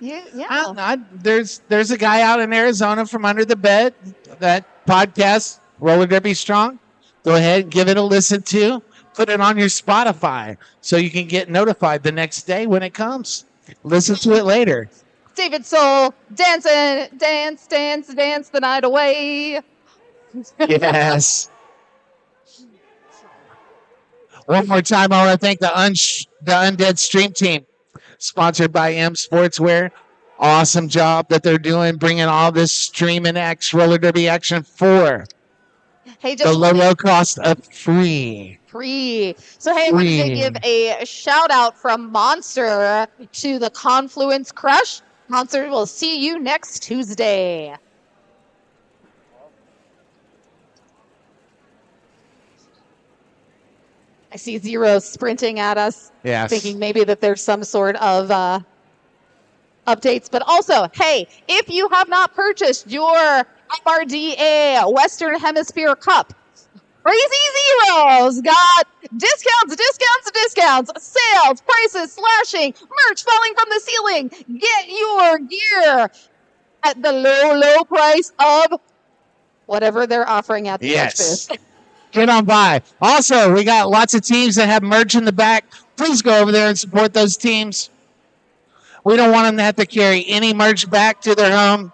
Yeah. There's a guy out in Arizona from under the bed. That podcast, Roller Derby Strong. Go ahead and give it a listen to. Put it on your Spotify so you can get notified the next day when it comes. Listen to it later. David Soul, dance the night away. Yes. One more time, I want to thank the Undead Stream Team, sponsored by M Sportswear. Awesome job that they're doing, bringing all this streaming roller derby action for Hey, the just low cost of free. free. So hey, I wanted to give a shout out from Monster to the Confluence Crush. Monster will see you next Tuesday. I see Zero sprinting at us, Yes. thinking maybe that there's some sort of updates. But also, hey, if you have not purchased your MRDA Western Hemisphere Cup, Crazy Zeros got discounts, sales, prices slashing, merch falling from the ceiling. Get your gear at the low price of whatever they're offering at the merch Yes. booth. Get on by. Also, we got lots of teams that have merch in the back. Please go over there and support those teams. We don't want them to have to carry any merch back to their home.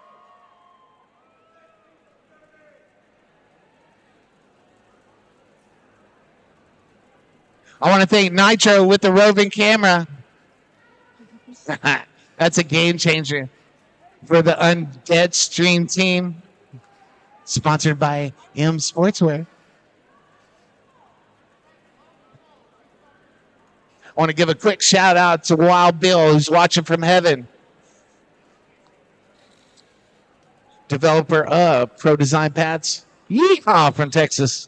I want to thank Nitro with the roving camera. That's a game changer for the Undead Stream team. Sponsored by M Sportswear. I want to give a quick shout out to Wild Bill, who's watching from heaven. Developer of Pro Design Pads. Yeehaw from Texas.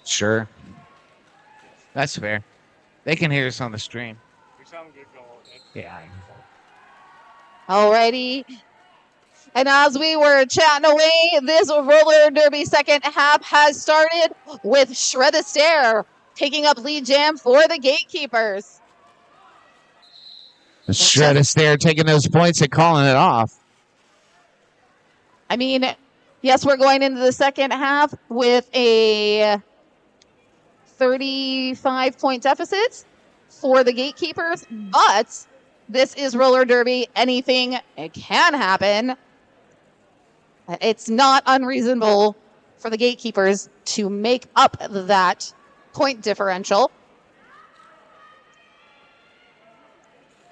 Sure. That's fair. They can hear us on the stream. Yeah. Alrighty. And as we were chatting away, this roller derby second half has started with Shred Astaire taking up lead jam for the Gatekeepers. Shred Astaire taking those points and calling it off. I mean, yes, we're going into the second half with a 35-point deficit for the Gatekeepers, but this is roller derby. Anything can happen. It's not unreasonable for the Gatekeepers to make up that point differential.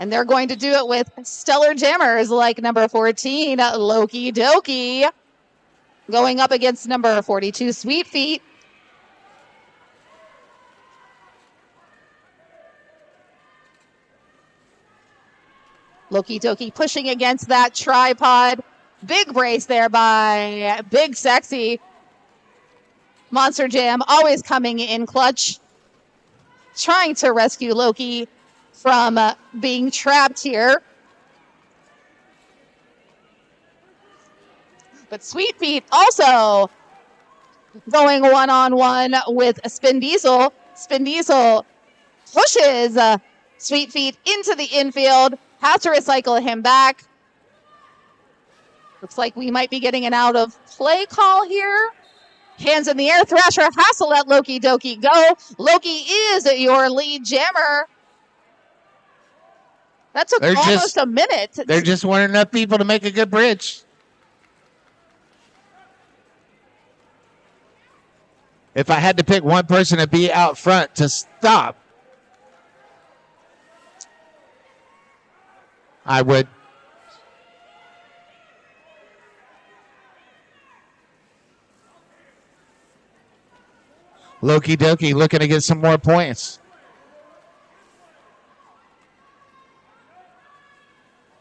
And they're going to do it with stellar jammers like number 14, Loki Doki, going up against number 42, Sweet Feet. Loki Doki pushing against that tripod. Big brace there by Big Sexy. Monster Jam always coming in clutch. Trying to rescue Loki from being trapped here. But Sweet Feet also going one-on-one with Spin Diesel. Spin Diesel pushes Sweet Feet into the infield. Has to recycle him back. Looks like we might be getting an out of play call here. Hands in the air. Thrasher has to let Loki Doki go. Loki is your lead jammer. That took almost a minute. There just weren't enough people to make a good bridge. If I had to pick one person to be out front to stop, I would. Loki Doki looking to get some more points.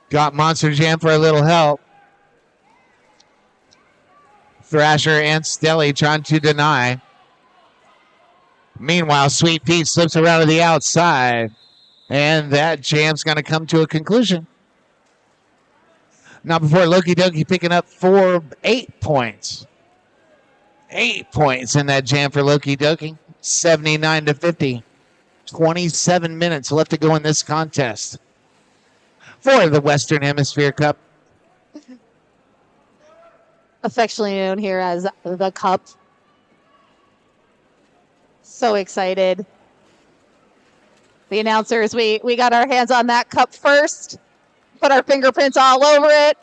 Got Monster Jam for a little help. Thrasher and Stelly trying to deny. Meanwhile, Sweet Pea slips around to the outside. And that jam's going to come to a conclusion. Now before Loki Doki picking up 8 points. 8 points in that jam for Loki Doki. 79-50. 27 minutes left to go in this contest for the Western Hemisphere Cup. Affectionately known here as the Cup. So excited. The announcers, we got our hands on that cup first. Put our fingerprints all over it.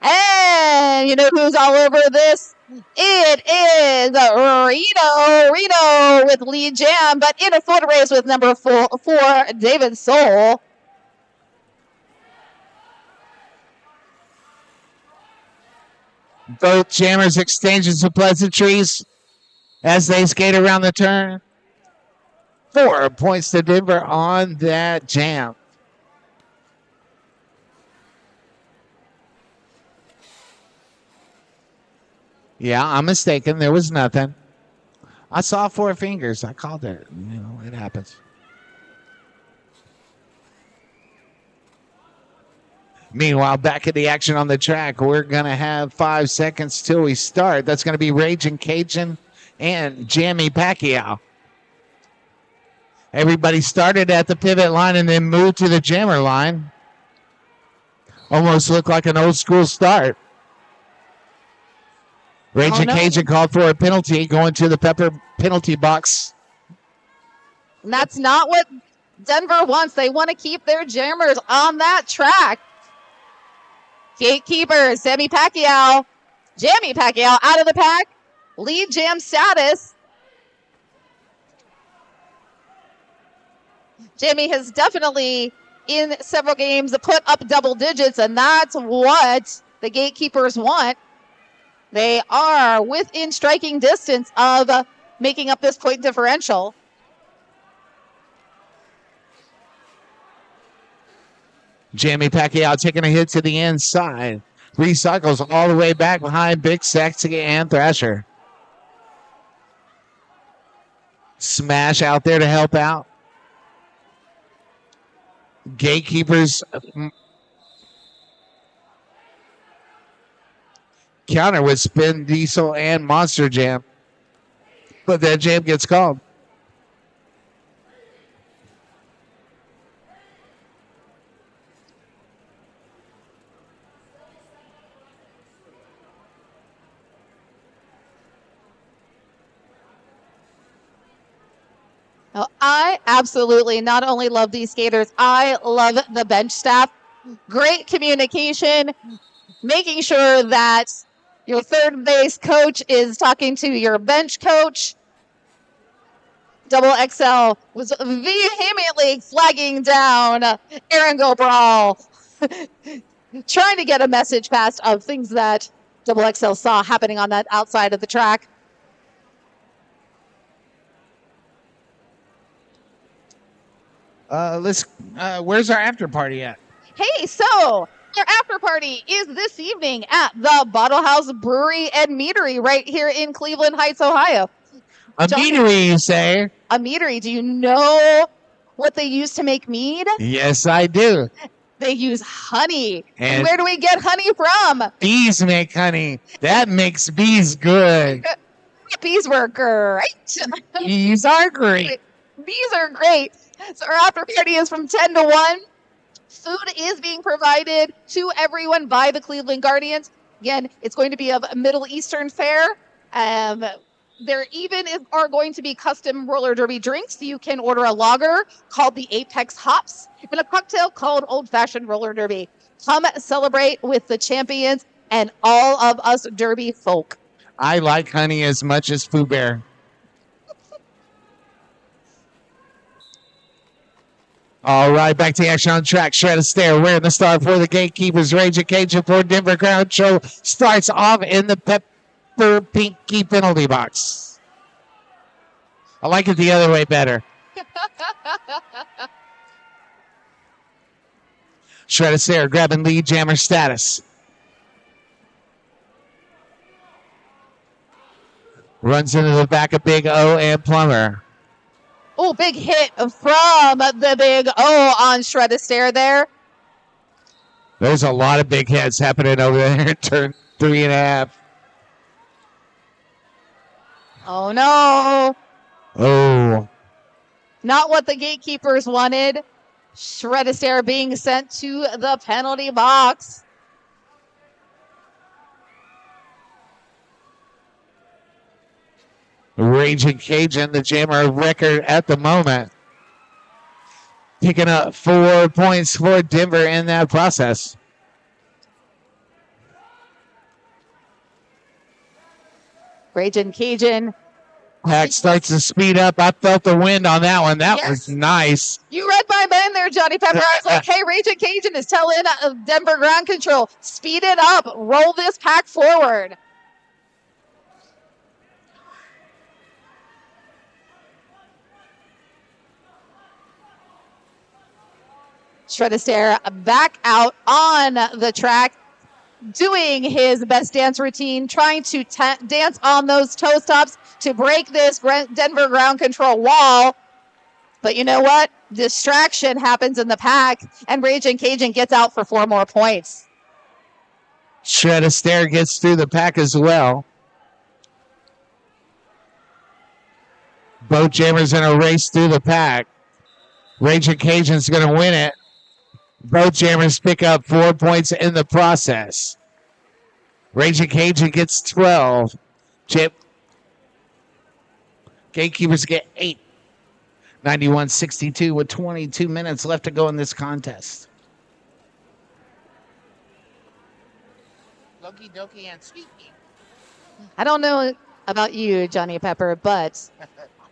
And you know who's all over this? It is Reno. Reno with lead jam, but in a foot race with number 4, David Soul. Both jammers exchanging some pleasantries as they skate around the turn. 4 points to Denver on that jam. Yeah, I'm mistaken. There was nothing. I saw 4 fingers. I called it. You know, it happens. Meanwhile, back at the action on the track, we're going to have 5 seconds till we start. That's going to be Raging Cajun and Jammy Pacquiao. Everybody started at the pivot line and then moved to the jammer line. Almost looked like an old school start. Raging Cajun called for a penalty going to the Pepper penalty box. And that's not what Denver wants. They want to keep their jammers on that track. Gatekeepers, Jamie Pacquiao out of the pack. Lead jam status. Jamie has definitely, in several games, put up double digits, and that's what the Gatekeepers want. They are within striking distance of making up this point differential. Jamie Pacquiao taking a hit to the inside. Recycles all the way back behind Big Sexy and Thrasher. Smash out there to help out. Gatekeepers counter with Spin Diesel and Monster Jam. But that jam gets called. Now, I absolutely not only love these skaters, I love the bench staff. Great communication, making sure that your third base coach is talking to your bench coach. Double XL was vehemently flagging down Aaron Gobral, trying to get a message past of things that Double XL saw happening on that outside of the track. Where's our after party at? Hey, so our after party is this evening at the Bottle House Brewery and Meadery right here in Cleveland Heights, Ohio. A meadery, you say? A meadery. Do you know what they use to make mead? Yes, I do. They use honey. And where do we get honey from? Bees make honey. That makes bees good. Bees were great. Bees are great. Bees are great. So our after party is from 10 to 1. Food is being provided to everyone by the Cleveland Guardians. Again, it's going to be a Middle Eastern fare. There even are going to be custom roller derby drinks. You can order a lager called the Apex Hops and a cocktail called Old Fashioned Roller Derby. Come celebrate with the champions and all of us derby folk. I like honey as much as Pooh Bear. All right, back to action on track. Shred of Stare wearing the star for the Gatekeepers. Raging Cajun for Denver Ground Show starts off in the Pepper Pinky penalty box. I like it the other way better. Shred of Stare grabbing lead jammer status. Runs into the back of Big O and Plumber. Oh, big hit from the Big O on Shred of Stare there. There's a lot of big hits happening over there in turn 3.5. Oh, no. Oh. Not what the Gatekeepers wanted. Shred of Stare being sent to the penalty box. Raging Cajun, the jammer record at the moment. Picking up 4 points for Denver in that process. Raging Cajun. Pack starts to speed up. I felt the wind on that one. That was nice. You read my mind there, Johnny Pepper. I was like, hey, Raging Cajun is telling Denver ground control, speed it up. Roll this pack forward. Shred of Stare back out on the track, doing his best dance routine, trying to dance on those toe stops to break this Denver ground control wall. But you know what? Distraction happens in the pack, and Raging Cajun gets out for 4 more points. Shred of Stare gets through the pack as well. Both jammers in a race through the pack. Raging Cajun's going to win it. Both jammers pick up 4 points in the process. Raging Cajun gets 12. Gatekeepers get 8. 91-62 with 22 minutes left to go in this contest. Loki Doki and Sweetie. I don't know about you, Johnny Pepper, but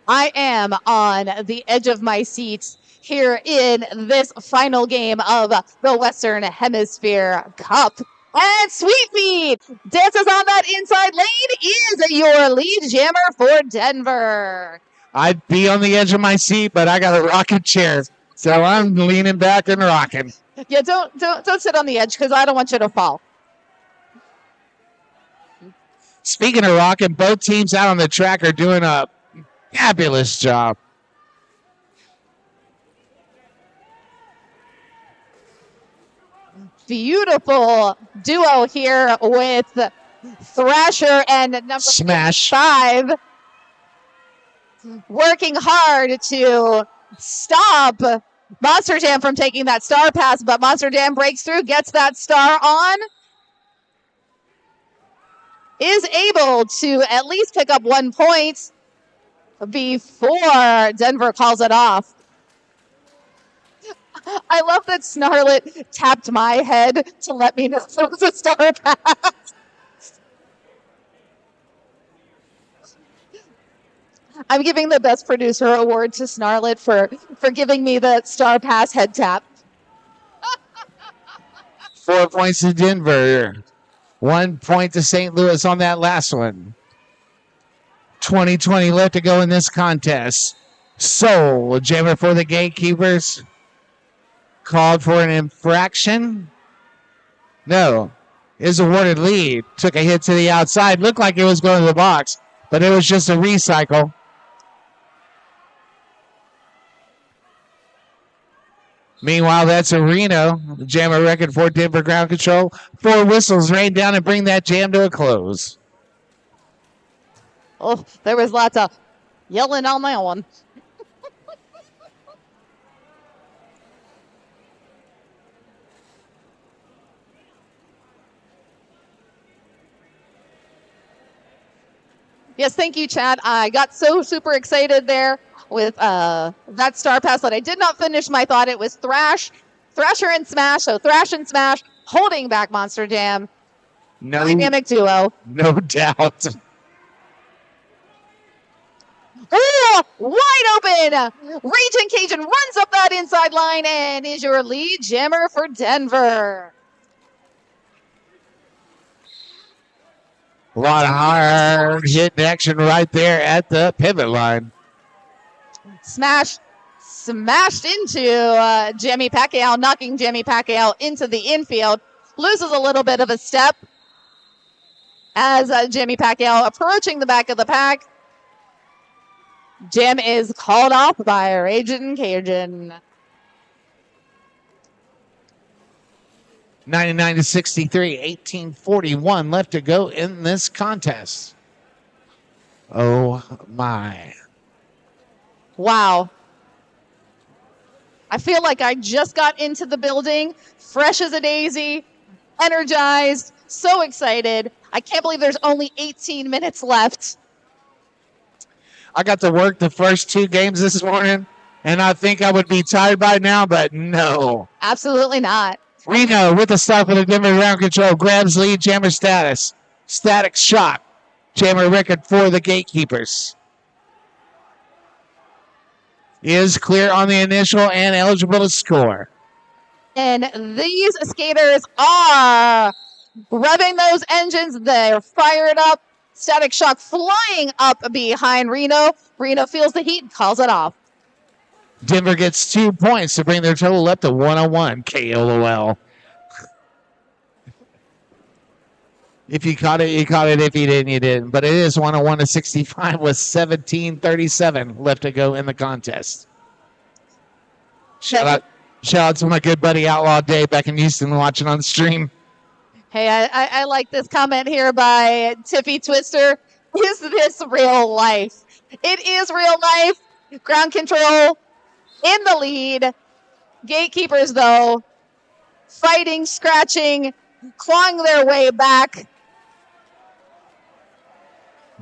I am on the edge of my seat here in this final game of the Western Hemisphere Cup. And Sweet Feet dances on that inside lane is your lead jammer for Denver. I'd be on the edge of my seat, but I got a rocking chair, so I'm leaning back and rocking. Yeah, don't sit on the edge because I don't want you to fall. Speaking of rocking, both teams out on the track are doing a fabulous job. Beautiful duo here with Thrasher and number Smash. 5 working hard to stop Monster Jam from taking that star pass, but Monster Jam breaks through, gets that star on, is able to at least pick up 1 point before Denver calls it off. I love that Snarlet tapped my head to let me know it was a star pass. I'm giving the best producer award to Snarlet for giving me the star pass head tap. 4 points to Denver. 1 point to St. Louis on that last one. 20 left to go in this contest. Soul, jammer for the Gatekeepers. Called for an infraction. No. Is awarded lead. Took a hit to the outside. Looked like it was going to the box, but it was just a recycle. Meanwhile, that's a Reno. The jammer record for Denver ground control. 4 whistles rain down and bring that jam to a close. Oh, there was lots of yelling on that one. Yes, thank you, Chad. I got so super excited there with that star pass that I did not finish my thought. It was Thrasher and Smash. So Thrash and Smash holding back Monster Jam. No, Dynamic duo. no doubt. Oh, wide open. Raging Cajun runs up that inside line and is your lead jammer for Denver. A lot of hard hit action right there at the pivot line. Smashed into Jimmy Pacquiao, knocking Jimmy Pacquiao into the infield. Loses a little bit of a step as Jimmy Pacquiao approaching the back of the pack. Jam is called off by Raging Cajun. 99-63, 18:41 left to go in this contest. Oh my. Wow. I feel like I just got into the building, fresh as a daisy, energized, so excited. I can't believe there's only 18 minutes left. I got to work the first 2 games this morning, and I think I would be tired by now, but no. Absolutely not. Reno with the start for the Denver ground control. Grabs lead, jammer status. Static shot. Jammer record for the Gatekeepers. Is clear on the initial and eligible to score. And these skaters are revving those engines. They're fired up. Static Shock flying up behind Reno. Reno feels the heat and calls it off. Denver gets 2 points to bring their total up to 101. KOL. If you caught it, you caught it. If you didn't, you didn't. But it is 101-65 with 17:37 left to go in the contest. Shout out to my good buddy Outlaw Dave back in Houston watching on stream. Hey, I like this comment here by Tiffy Twister. Is this real life? It is real life. Ground control in the lead. Gatekeepers, though, fighting, scratching, clawing their way back.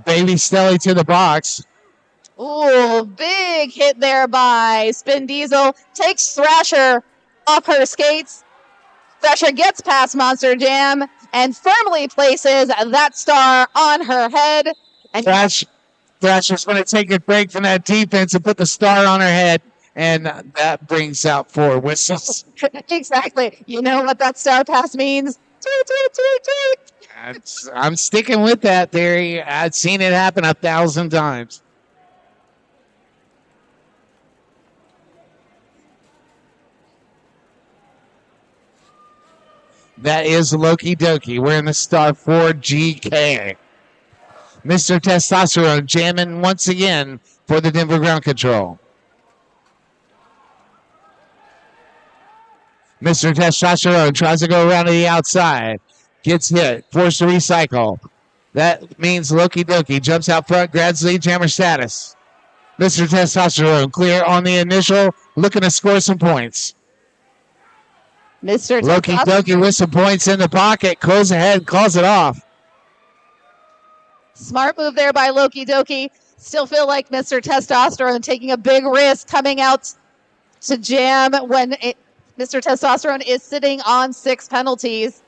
Baby Stelly to the box. Ooh, big hit there by Spin Diesel. Takes Thrasher off her skates. Thrasher gets past Monster Jam and firmly places that star on her head. And Thrasher's going to take a break from that defense and put the star on her head. And that brings out 4 whistles. Exactly. You know what that star pass means? Tweet, tweet, tweet, tweet. I'm sticking with that theory. I've seen it happen 1,000 times. That is Loki Doki wearing the star for GK. Mr. Testosterone jamming once again for the Denver ground control. Mr. Testosterone tries to go around to the outside. Gets hit. Forced to recycle. That means Loki Doki jumps out front, grabs lead jammer status. Mr. Testosterone clear on the initial, looking to score some points. Mr. Loki Doki with some points in the pocket. Goes ahead, calls it off. Smart move there by Loki Doki. Still feel like Mr. Testosterone taking a big risk coming out to jam when Mr. Testosterone is sitting on 6 penalties.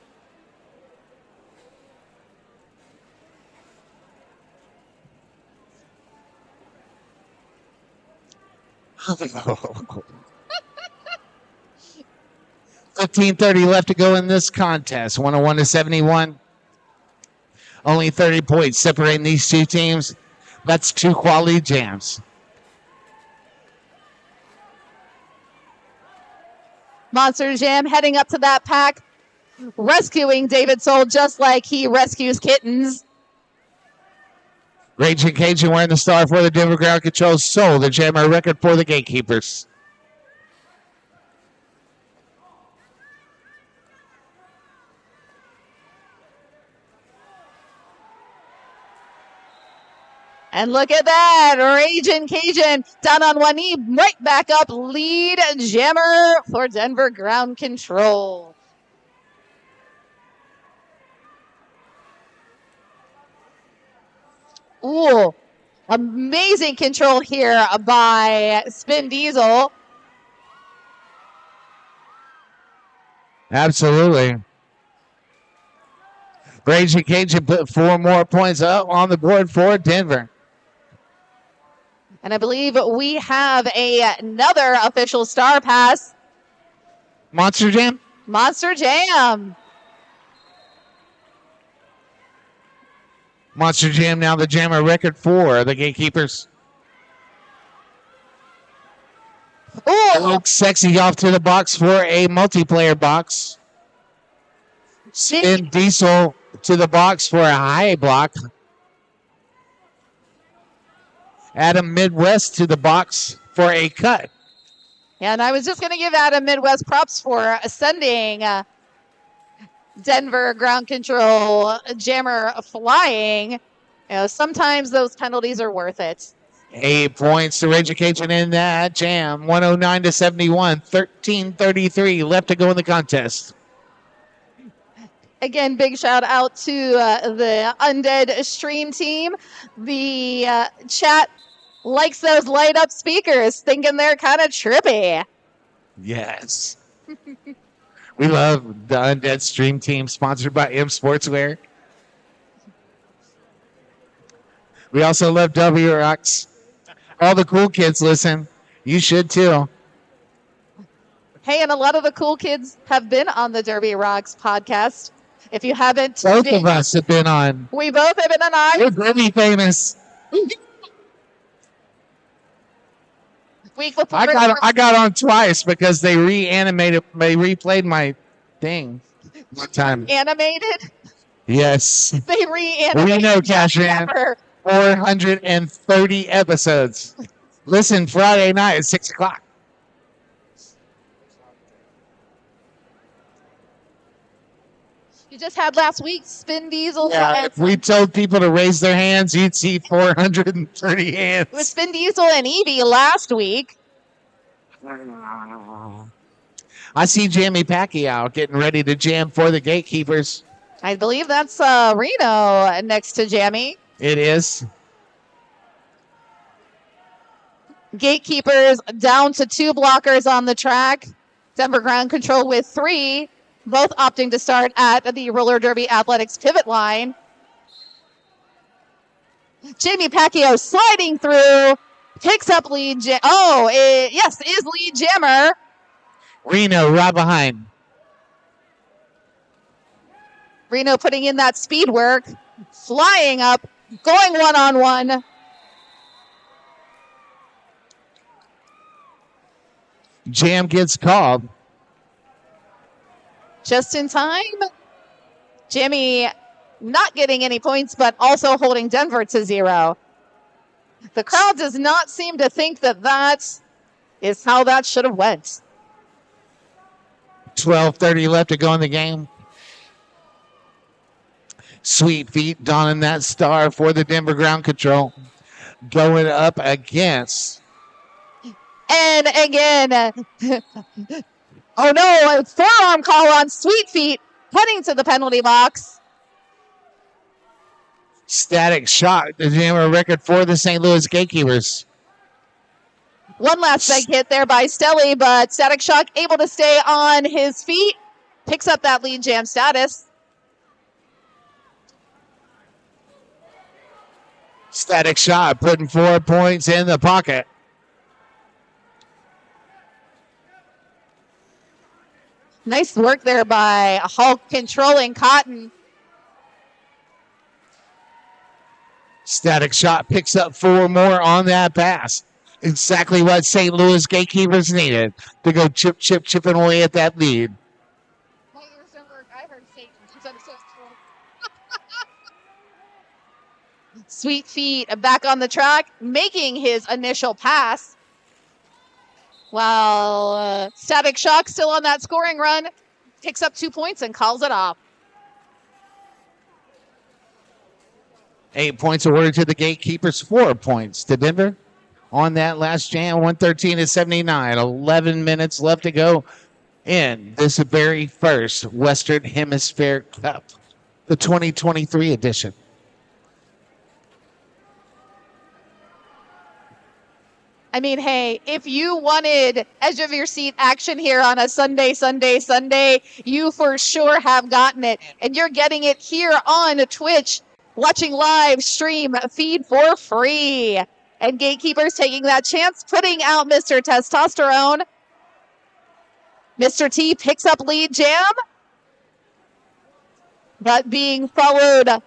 Oh. 15:30 left to go in this contest. 101-71. Only 30 points separating these two teams. That's 2 quality jams. Monster Jam heading up to that pack, rescuing David Soul just like he rescues kittens. Raging Cajun wearing the star for the Denver ground control. Soul, the jammer record for the Gatekeepers. And look at that, Raging Cajun down on one knee, right back up, lead jammer for Denver ground control. Ooh, amazing control here by Spin Diesel. Absolutely. Raging Cajun put 4 more points up on the board for Denver. And I believe we have another official star pass. Monster Jam? Monster Jam. Monster Jam now the jammer record for the Gatekeepers. Ooh, Sexy off to the box for a multiplayer box. Spin Diesel to the box for a high block. Adam Midwest to the box for a cut. and I was just going to give Adam Midwest props for sending Denver ground control jammer flying. You know, sometimes those penalties are worth it. 8 points to Raging Cajun in that jam. 109-71. 13:33 left to go in the contest. Again, big shout out to the Undead stream team. The chat likes those light up speakers, thinking they're kind of trippy. Yes. We love the Undead Stream Team, sponsored by M Sportswear. We also love W Rocks. All the cool kids listen. You should too. Hey, and a lot of the cool kids have been on the Derby Rocks podcast. If you haven't, Both of us have been on. we both have been on. We're very famous. Week before, I got on twice because they replayed my thing one time. animated. Yes. They reanimated. We know, Cashran. 430 episodes. Listen Friday night at 6 o'clock. You just had last week Spin Diesel. Yeah, if we told people to raise their hands, you'd see 430 It was hands. Spin Diesel and Evie last week. I see Jamie Pacquiao getting ready to jam for the Gatekeepers. I believe that's Reno next to Jamie. It is. Gatekeepers down to 2 blockers on the track. Denver Ground Control with 3, both opting to start at the Roller Derby Athletics pivot line. Jamie Pacquiao sliding through, picks up lead. Is lead jammer. Reno right behind. Reno putting in that speed work, flying up, going one-on-one. Jam gets called. Just in time. Jimmy not getting any points, but also holding Denver to 0. The crowd does not seem to think that is how that should have went. 12:30 left to go in the game. Sweet Feet donning that star for the Denver Ground Control. Going up against. And again, oh no, a forearm call on Sweet Feet, heading to the penalty box. Static Shock, the jammer record for the St. Louis Gatekeepers. One last big hit there by Stelly, but Static Shock able to stay on his feet, picks up that lead jam status. Static Shock putting 4 points in the pocket. Nice work there by Hulk controlling Cotton. Static Shock picks up 4 more on that pass. Exactly what St. Louis Gatekeepers needed to go chipping away at that lead. Sweet Feet back on the track, making his initial pass. While Static Shock still on that scoring run, picks up 2 points and calls it off. 8 points awarded to the Gatekeepers, 4 points to Denver on that last jam, 113-79. 11 minutes left to go in this very first Western Hemisphere Cup, the 2023 edition. I mean, hey, if you wanted edge of your seat action here on a Sunday, you for sure have gotten it. And you're getting it here on Twitch, watching live stream feed for free. And Gatekeepers taking that chance, putting out Mr. Testosterone. Mr. T picks up lead jam, but being followed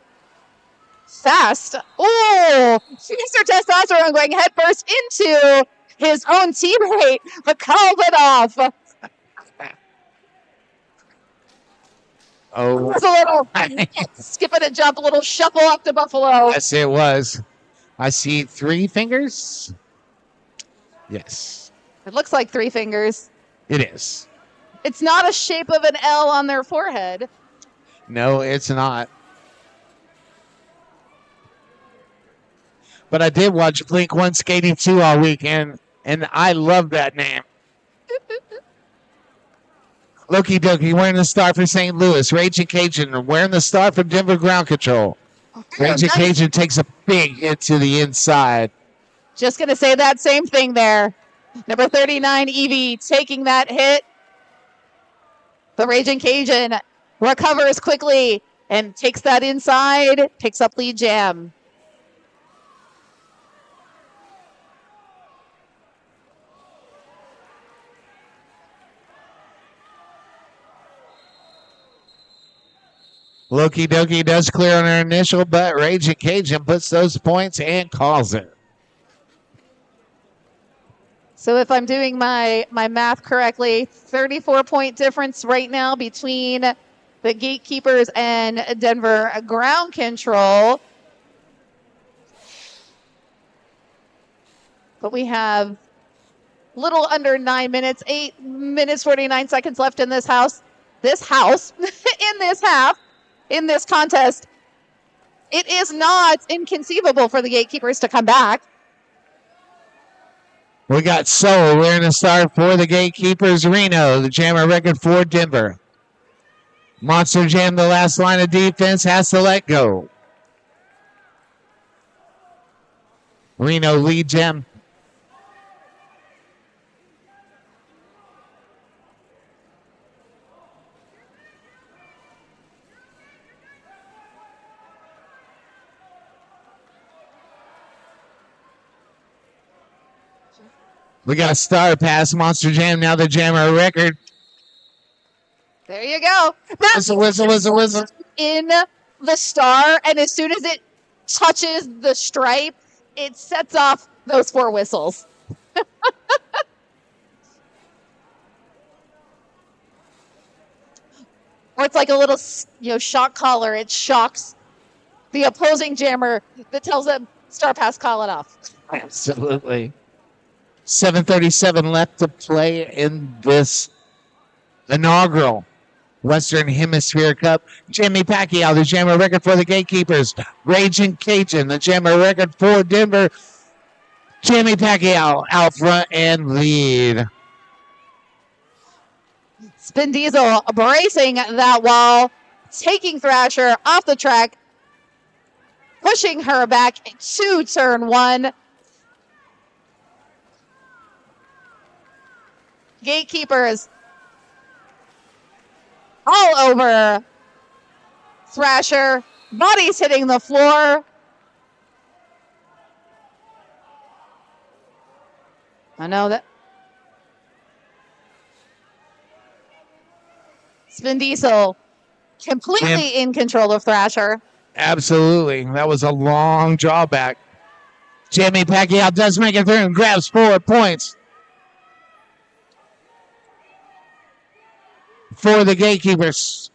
fast. Oh, Mr. Testosterone going headfirst into his own teammate, but called it off. Oh, It's a little skip and a jump, a little shuffle up to Buffalo. yes, it was. I see 3 fingers. Yes, It looks like 3 fingers. it is. It's not a shape of an L on their forehead. No, it's not. But I did watch Blink 182 all weekend, and I love that name. Loki Doki wearing the star for St. Louis. Raging Cajun wearing the star for Denver Ground Control. Raging Cajun takes a big hit to the inside. Just going to say that same thing there. Number 39, Evie, taking that hit. The Raging Cajun recovers quickly and takes that inside, picks up lead jam. Loki Doki does clear on her initial, but Raging Cajun puts those points and calls it. So if I'm doing my math correctly, 34-point difference right now between the Gatekeepers and Denver Ground Control. But we have little under 9 minutes, 8 minutes, 49 seconds left in this house. In this half, in this contest. It is not inconceivable for the Gatekeepers to come back. We got Soul. We're in the start for the Gatekeepers. Reno, the jammer record for Denver. Monster Jam, the last line of defense, has to let go. Reno lead jam. We got a star pass, Monster Jam, now the jammer record. There you go. Whistle. In the star, and as soon as it touches the stripe, it sets off those 4 whistles. Or it's like a little, shock collar. It shocks the opposing jammer that tells them star pass, call it off. Absolutely. 7:37 left to play in this inaugural Western Hemisphere Cup. Jamie Pacquiao, the jammer record for the Gatekeepers. Raging Cajun, the jammer record for Denver. Jamie Pacquiao out front and lead. Spin Diesel bracing that wall, taking Thrasher off the track, pushing her back to turn 1. Gatekeepers all over Thrasher. Bodies hitting the floor. I know that. Spin Diesel completely in control of Thrasher. Absolutely. That was a long drawback. Jamie Pacquiao does make it through and grabs 4 points for the Gatekeepers.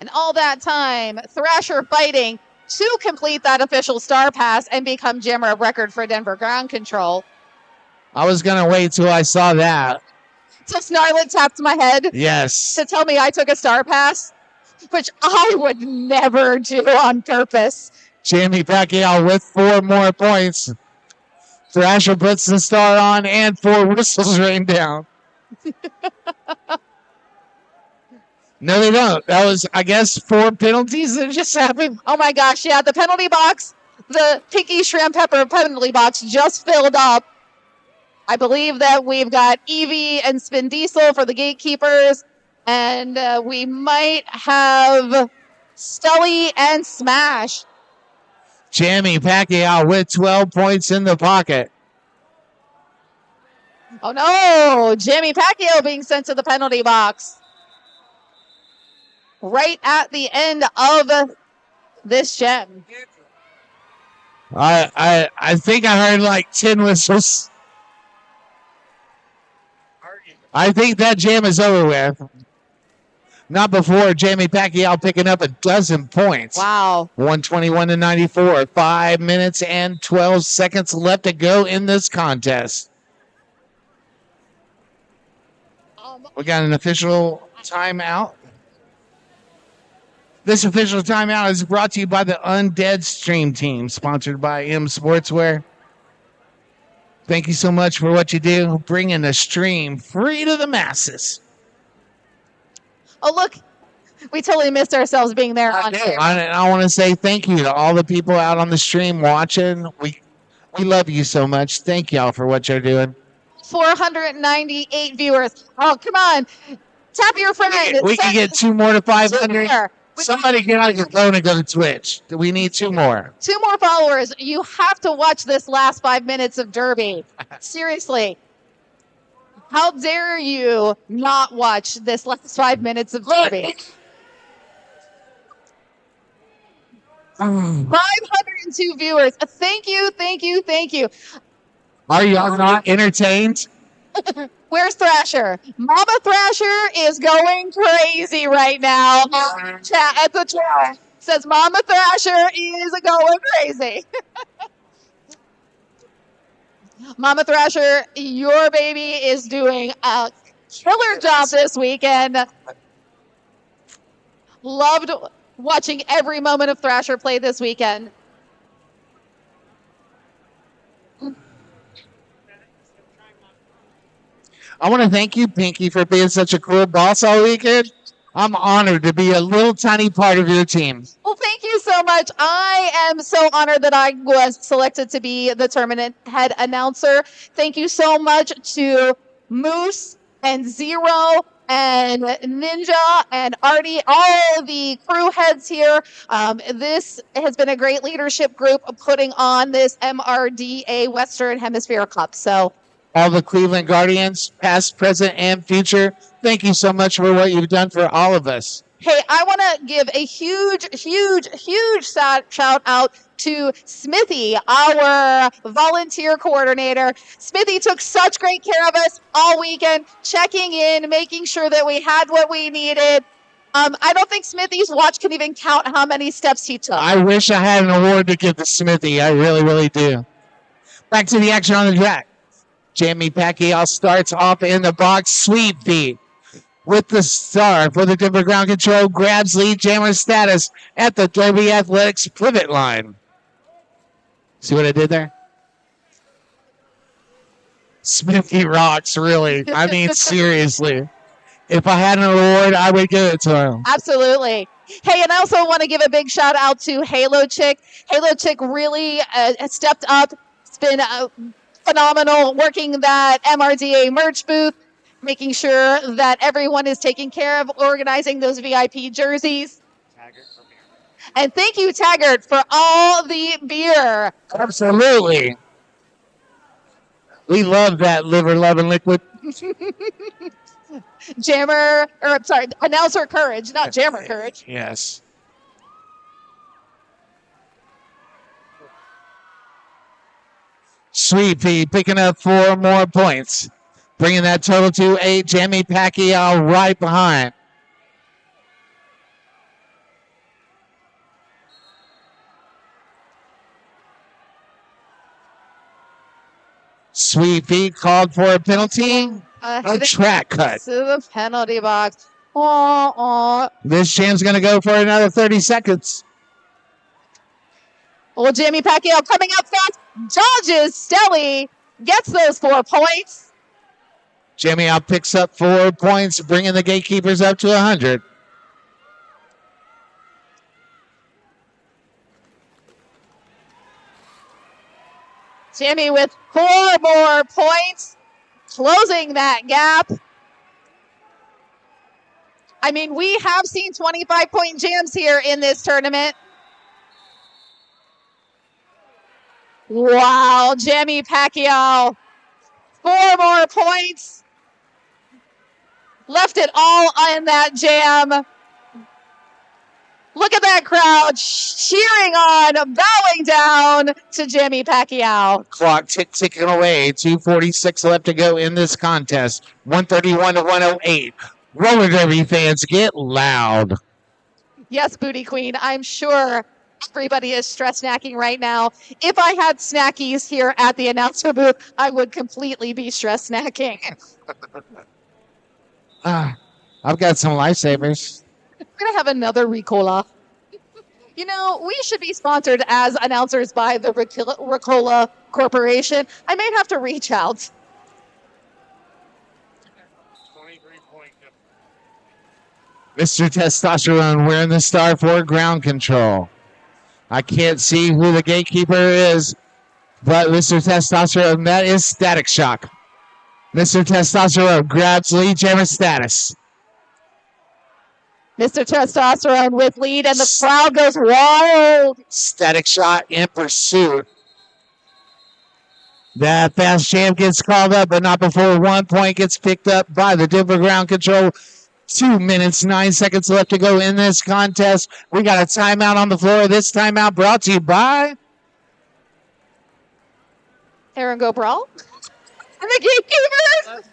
And all that time, Thrasher fighting to complete that official star pass and become jammer of record for Denver ground control. I was going to wait till I saw that. So Snarlet tapped my head Yes. to tell me I took a star pass, which I would never do on purpose. Jamie Pacquiao with 4 more points. Thrasher puts the star on and 4 whistles rain down. No, they don't. That was, I guess, 4 penalties that just happened. Oh my gosh, yeah, the penalty box, the Pinky Shrimp Pepper penalty box just filled up. I believe that we've got Evie and Spin Diesel for the Gatekeepers, and we might have Stully and Smash. Jamie Pacquiao with 12 points in the pocket. Oh no, Jamie Pacquiao being sent to the penalty box. Right at the end of this gem. I think I heard like 10 whistles. I think that jam is over with. Not before Jamie Pacquiao picking up 12 points. Wow. 121-94. 5 minutes and 12 seconds left to go in this contest. We got an official timeout. This official timeout is brought to you by the Undead Stream Team, sponsored by M Sportswear. Thank you so much for what you do, bringing the stream free to the masses. Oh, look. We totally missed ourselves being there on air. I want to say thank you to all the people out on the stream watching. We love you so much. Thank y'all for what you're doing. 498 viewers. Oh, come on. Tap your friend. We can get 2 more to 500. Somebody get on your phone and go to Twitch. We need 2 more. 2 more followers. You have to watch this last 5 minutes of Derby. Seriously. How dare you not watch this last 5 minutes of Derby? 502 viewers. Thank you. Are y'all not entertained? Where's Thrasher? Mama Thrasher is going crazy right now. Chat at the chat says Mama Thrasher is going crazy. Mama Thrasher, your baby is doing a killer job this weekend. Loved watching every moment of Thrasher play this weekend. I want to thank you, Pinky, for being such a cool boss all weekend. I'm honored to be a little tiny part of your team. Well, thank you so much. I am so honored that I was selected to be the tournament head announcer. Thank you so much to Moose and Zero and Ninja and Artie, all the crew heads here. This has been a great leadership group of putting on this MRDA Western Hemisphere Cup. So All the Cleveland Guardians, past, present, and future, thank you so much for what you've done for all of us. hey, I want to give a huge shout out to Smithy, our volunteer coordinator. Smithy took such great care of us all weekend, checking in, making sure that we had what we needed. I don't think Smithy's watch can even count how many steps he took. I wish I had an award to give to Smithy. I really, really do. Back to the action on the track. Jamie Pacquiao starts off in the box. Sweet feet with the star for the Denver Ground Control. Grabs lead jammer status at the Derby Athletics pivot line. See what I did there? Smithy rocks, really. I mean, seriously. If I had an award, I would give it to him. Absolutely. Hey, and I also want to give a big shout out to Halo Chick. Halo Chick really stepped up. It's been phenomenal working that MRDA merch booth, making sure that everyone is taken care of, organizing those VIP jerseys. And thank you, Taggart, for all the beer. Absolutely. We love that liver loving liquid. Announcer courage, not jammer courage. Yes. Sweet Pea picking up 4 more points, bringing that total to 8. Jamie Pacquiao right behind. Sweet Pea called for a penalty. A track cut. To the penalty box. Oh. This jam's going to go for another 30 seconds. Well, Jamie Pacquiao coming up fast, dodges Stelly, gets those 4 points. Jamie out picks up 4 points, bringing the Gatekeepers up to 100. Jamie with 4 more points, closing that gap. I mean, we have seen 25-point jams here in this tournament. Wow, Jamie Pacquiao, 4 more points. Left it all in that jam. Look at that crowd cheering on, bowing down to Jamie Pacquiao. Clock ticking away. 2:46 left to go in this contest. 131 to 108. Roller derby fans, get loud. Yes, Booty Queen, I'm sure everybody is stress snacking right now. If I had snackies here at the announcer booth, I would completely be stress snacking. I've got some lifesavers. We're going to have another Ricola. You know, we should be sponsored as announcers by the Ricola Corporation. I may have to reach out. Mr. Testosterone wearing the star for ground control. I can't see who the gatekeeper is, but Mr. Testosterone, that is Static Shock. Mr. Testosterone grabs lead jammer status. Mr. Testosterone with lead, and the crowd goes wild. Static Shot in pursuit. That fast jam gets called up, but not before 1 point gets picked up by the Denver Ground Control. 2 minutes, 9 seconds left to go in this contest. We got a timeout on the floor. This timeout brought to you by Aaron Go Brawl. And the Gatekeepers.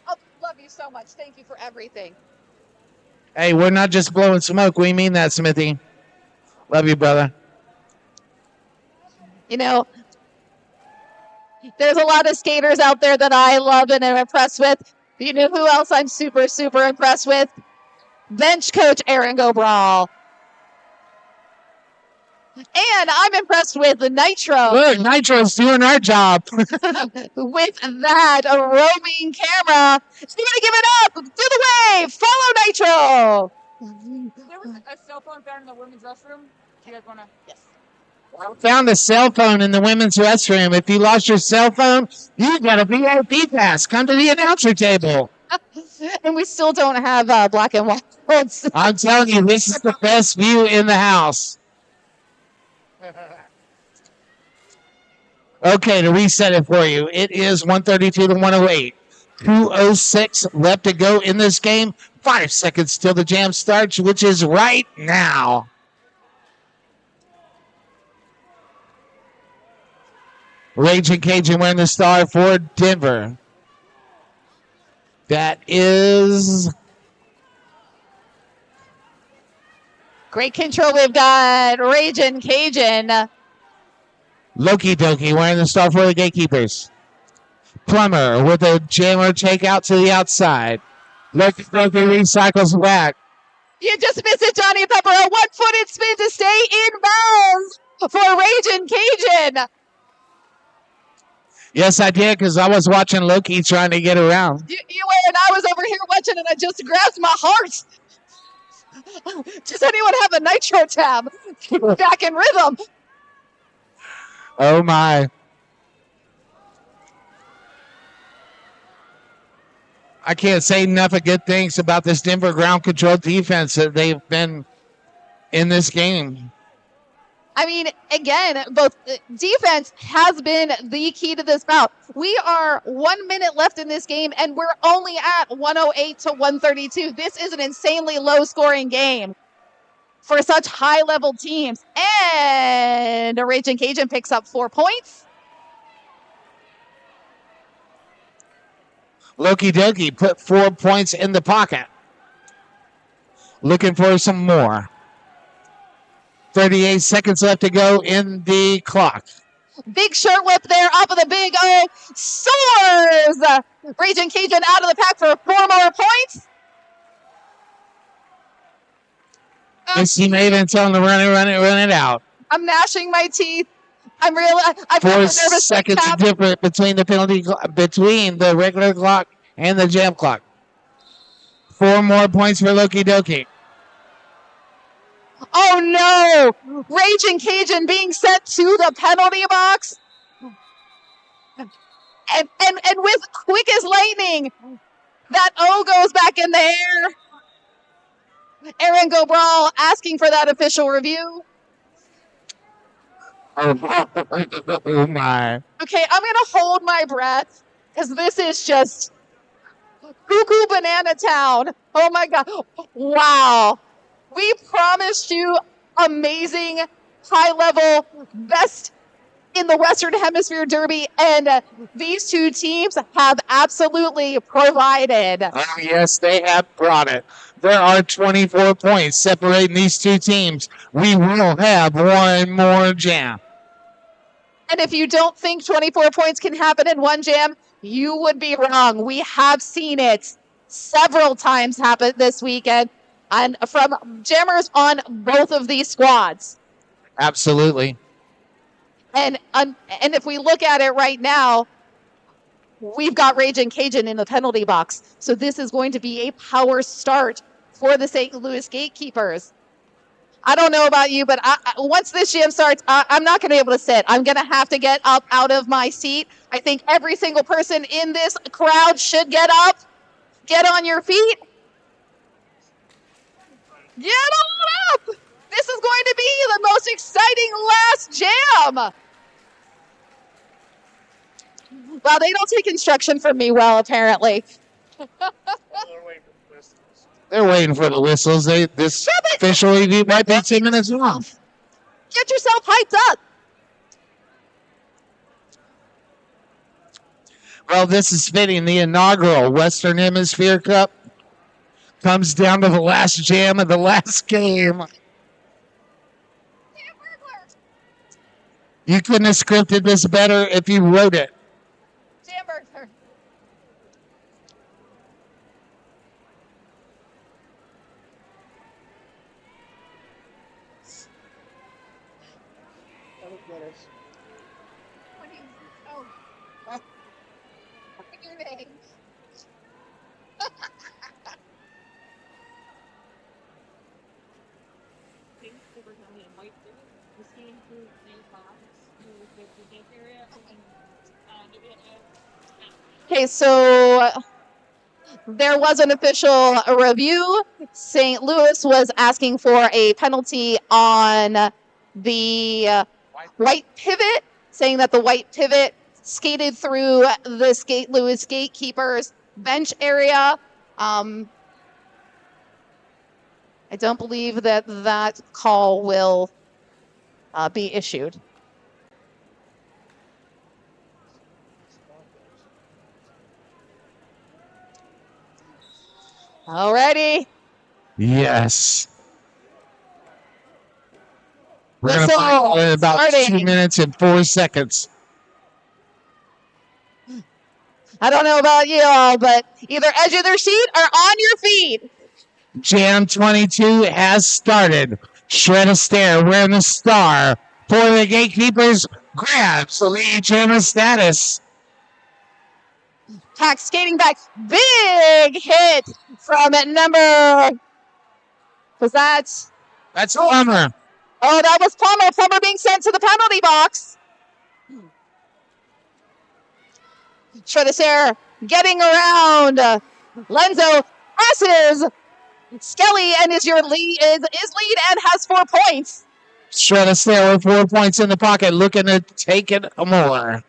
Oh, love you so much. Thank you for everything. Hey, we're not just blowing smoke. We mean that, Smithy. Love you, brother. You know, there's a lot of skaters out there that I love and am impressed with. You know who else I'm super, super impressed with? Bench coach Aaron Go Brawl. And I'm impressed with the Nitro Look, Nitro's doing our job. with that roaming camera. Somebody give it up. Do the wave. Follow Nitro. There was a cell phone found in the women's restroom. You guys wanna? Yes. Found a cell phone in the women's restroom. If you lost your cell phone, you got a VIP pass. Come to the announcer table. And we still don't have black and white. I'm telling you, this is the best view in the house. Okay, to reset it for you, it is 132 to 108. 2:06 left to go in this game. 5 seconds till the jam starts, which is right now. Raging Cajun wearing the star for Denver. That is Great control. We've got Raging Cajun. Loki Doki wearing the star for the Gatekeepers. Plummer with a jammer takeout to the outside. Loki Doki recycles back. You just missed it, Johnny Pepper. A one-footed spin to stay in bounds for Raging Cajun. Yes, I did, because I was watching Loki trying to get around. You were, and I was over here watching, and I just grabbed my heart. Does anyone have a Nitro tab? Back in rhythm. Oh, my. I can't say enough of good things about this Denver ground control defense that they've been in this game. I mean, again, both defense has been the key to this bout. We are 1 minute left in this game, and we're only at 108 to 132. This is an insanely low-scoring game for such high-level teams. And a Raging Cajun picks up 4 points. Loki Doki put 4 points in the pocket. Looking for some more. 38 seconds left to go in the clock. Big shirt whip there, up of the big O. Soars! Raging Cajun out of the pack for 4 more points. Missy Maven telling him to run it out. I'm gnashing my teeth. I'm real. I've 4 got a nervous seconds tap. different between between the regular clock and the jam clock. 4 more points for Loki Doki. Oh no! Raging Cajun being sent to the penalty box. And with quick as lightning, that O goes back in the air. Aaron Gobral asking for that official review. Oh my. Okay, I'm going to hold my breath because this is just cuckoo banana town. Oh my God. Wow. We promised you amazing, high level, best in the Western Hemisphere Derby, and these two teams have absolutely provided. Oh, yes, they have brought it. There are 24 points separating these two teams. We will have one more jam. And if you don't think 24 points can happen in one jam, you would be wrong. We have seen it several times happen this weekend, and from jammers on both of these squads. Absolutely. And if we look at it right now, we've got Raging Cajun in the penalty box. So this is going to be a power start for the St. Louis Gatekeepers. I don't know about you, but once this jam starts, I'm not going to be able to sit. I'm going to have to get up out of my seat. I think every single person in this crowd should get up. Get on your feet. Get on up. This is going to be the most exciting last jam. Well, they don't take instruction from me well, apparently. They're waiting for the whistles. This official review might be 10 minutes long. Get yourself hyped up. Well, this is fitting. The inaugural Western Hemisphere Cup comes down to the last jam of the last game. You couldn't have scripted this better if you wrote it. Jamburger. Okay, so there was an official review. St. Louis was asking for a penalty on the white pivot, saying that the white pivot skated through the St. Louis Gatekeepers bench area. I don't believe that that call will be issued. Alrighty. Yes. We're going to Whistle find out in about starting. 2 minutes and 4 seconds. I don't know about you all, but either edge of their seat or on your feet. Jam 22 has started. Shred a Stare wearing the star for the Gatekeepers grabs the lead jammer status. Pack skating back. Big hit from number. Was that? That's Plummer. Oh, that was Plummer. Plummer being sent to the penalty box. Shredder getting around. Lenzo passes. Skelly and is lead and has 4 points. Shred a Stare with 4 points in the pocket, looking to take it more.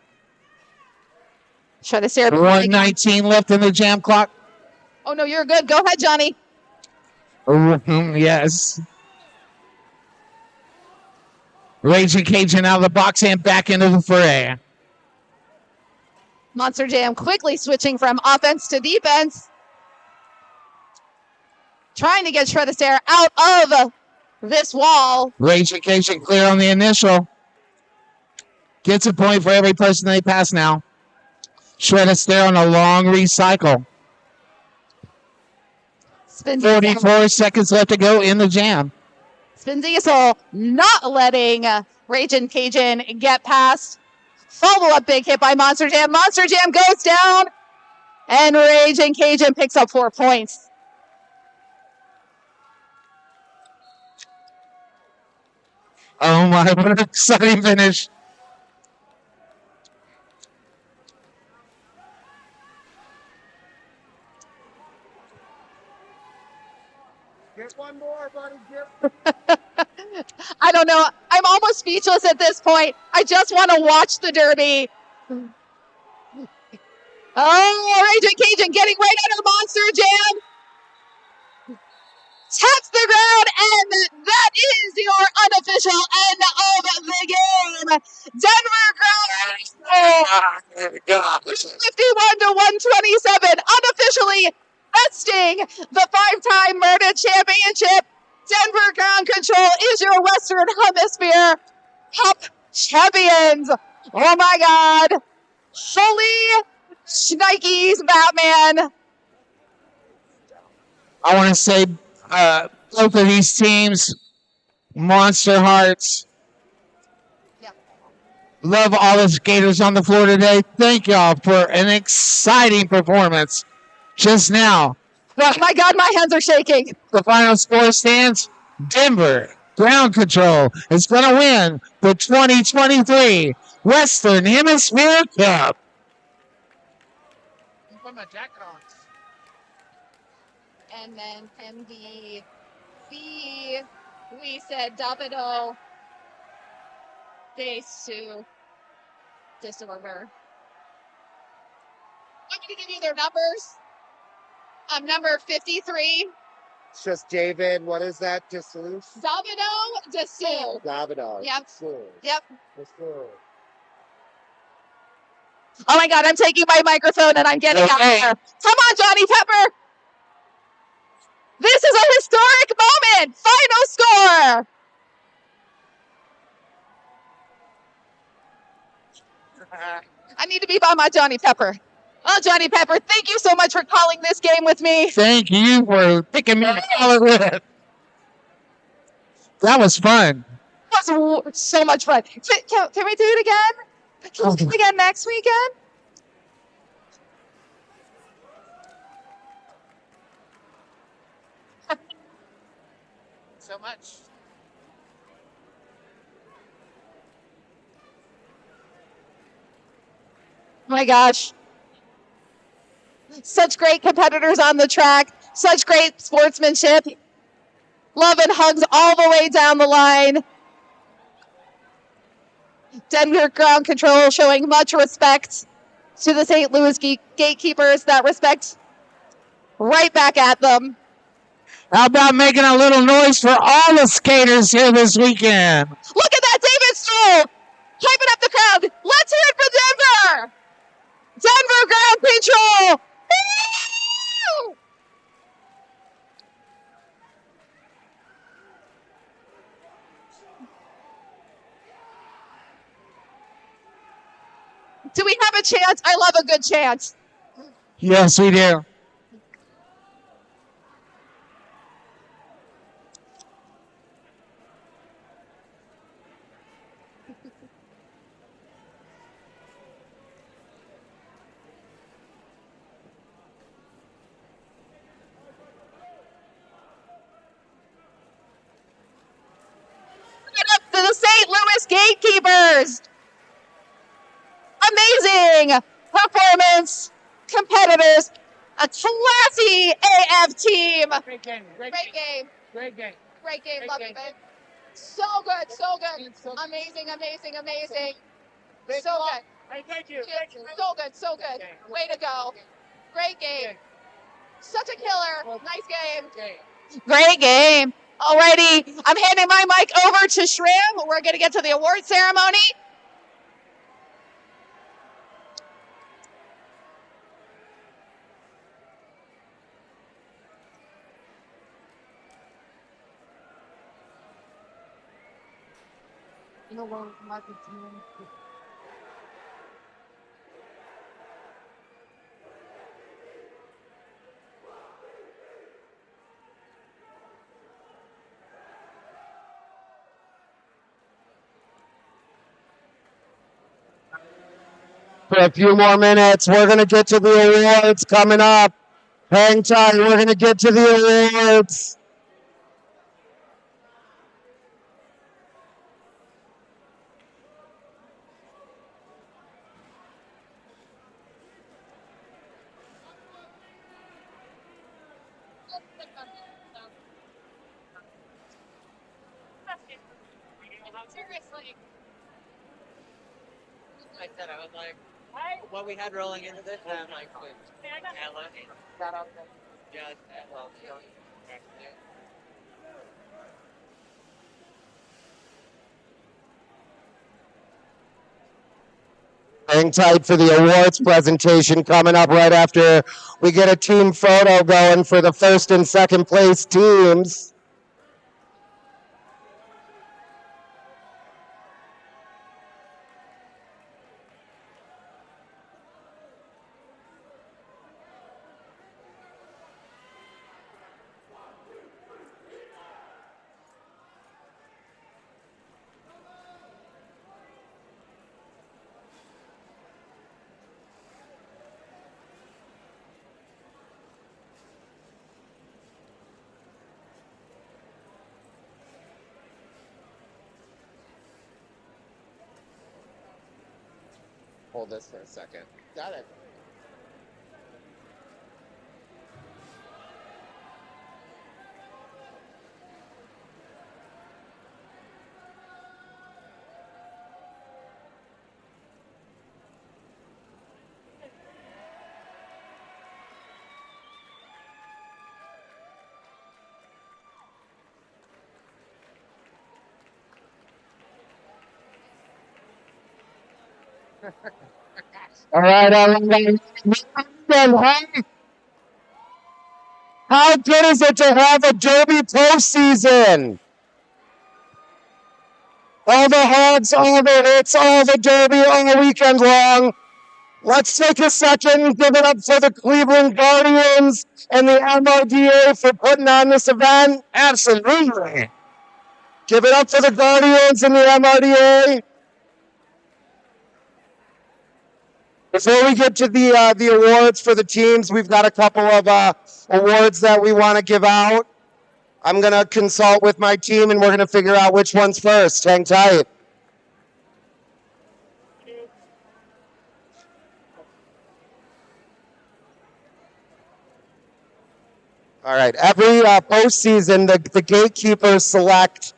Shredder. 1:19 left in the jam clock. Oh no, you're good. Go ahead, Johnny. Yes. Raging Cajun out of the box and back into the fray. Monster Jam quickly switching from offense to defense. Trying to get Shredder out of this wall. Raging Cajun clear on the initial. Gets a point for every person they pass now. Shredder on a long recycle. 44 seconds left to go in the jam. Spin Diesel not letting Raging Cajun get past. Follow-up big hit by Monster Jam. Monster Jam goes down, and Raging Cajun picks up 4 points. Oh my, what an exciting finish. Get one more, buddy. I don't know. I'm almost speechless at this point. I just want to watch the Derby. Oh, Raging Cajun getting right under Monster Jam. Taps the ground, and that is your unofficial end of the game. Denver Ground 51-127, unofficially besting the 5-time MRDA championship. Denver Ground Control is your Western Hemisphere Cup champions. Oh my God. Holy shnikes, Batman. I want to say both of these teams, Monster Hearts. Yeah. Love all the skaters on the floor today. Thank y'all for an exciting performance just now. Oh my God, my hands are shaking. The final score stands. Denver Ground Control is going to win the 2023 Western Hemisphere Cup. Put my jacket on. And then MDB, we said Davido, Days to disorder. I'm going to give you their numbers. Number 53, It's just David. What is that? Dessous? Davido Dessous. Davido. Yep. Dessous. Yep. Dessous. Oh my God, I'm taking my microphone and I'm getting out there. Come on, Johnny Pepper. This is a historic moment. Final score. I need to be by my Johnny Pepper. Oh, Johnny Pepper, thank you so much for calling this game with me. Thank you for picking me to call it with. That was fun. was so much fun. Can we do it again? Can we do it again next weekend? So much. My gosh. Such great competitors on the track, such great sportsmanship. Love and hugs all the way down the line. Denver Ground Control showing much respect to the St. Louis Gatekeepers. That respect right back at them. How about making a little noise for all the skaters here this weekend? Look at that, David Stoll! Hyping up the crowd. Let's hear it for Denver! Denver Ground Control! Woo! Do we have a chance? I love a good chance. Yes, we do. Up to the St. Louis Gatekeepers! Amazing performance, competitors, a classy AF team. Great game. Great game. Great game. Great game. Great Love game. it, babe. So good. So good. So- Amazing. Amazing. Amazing. Big So ball. good. Hey, thank you. Thank you. So good. So good. Okay. Way to go. Great game. Such a killer. Nice game. Okay. Great game. Alrighty. I'm handing my mic over to Shrim. We're going to get to the award ceremony. You know what? Michael Team. For a few more minutes, we're going to get to the awards coming up. Hang tight, we're going to get to the awards. Seriously. I said, I was like, what we had rolling into this, and I'm like, Ella, just Ella. Hang tight for the awards presentation coming up right after we get a team photo going for the first and second place teams. Hold this for a second. Got it. All right, how good is it to have a Derby postseason? All the hugs, all the hits, all the Derby all weekend long. Let's take a second and give it up for the Cleveland Guardians and the MRDA for putting on this event. Absolutely. Give it up for the Guardians and the MRDA. Before we get to the awards for the teams, we've got a couple of awards that we want to give out. I'm going to consult with my team, and we're going to figure out which one's first. Hang tight. All right. Every postseason, the Gatekeepers select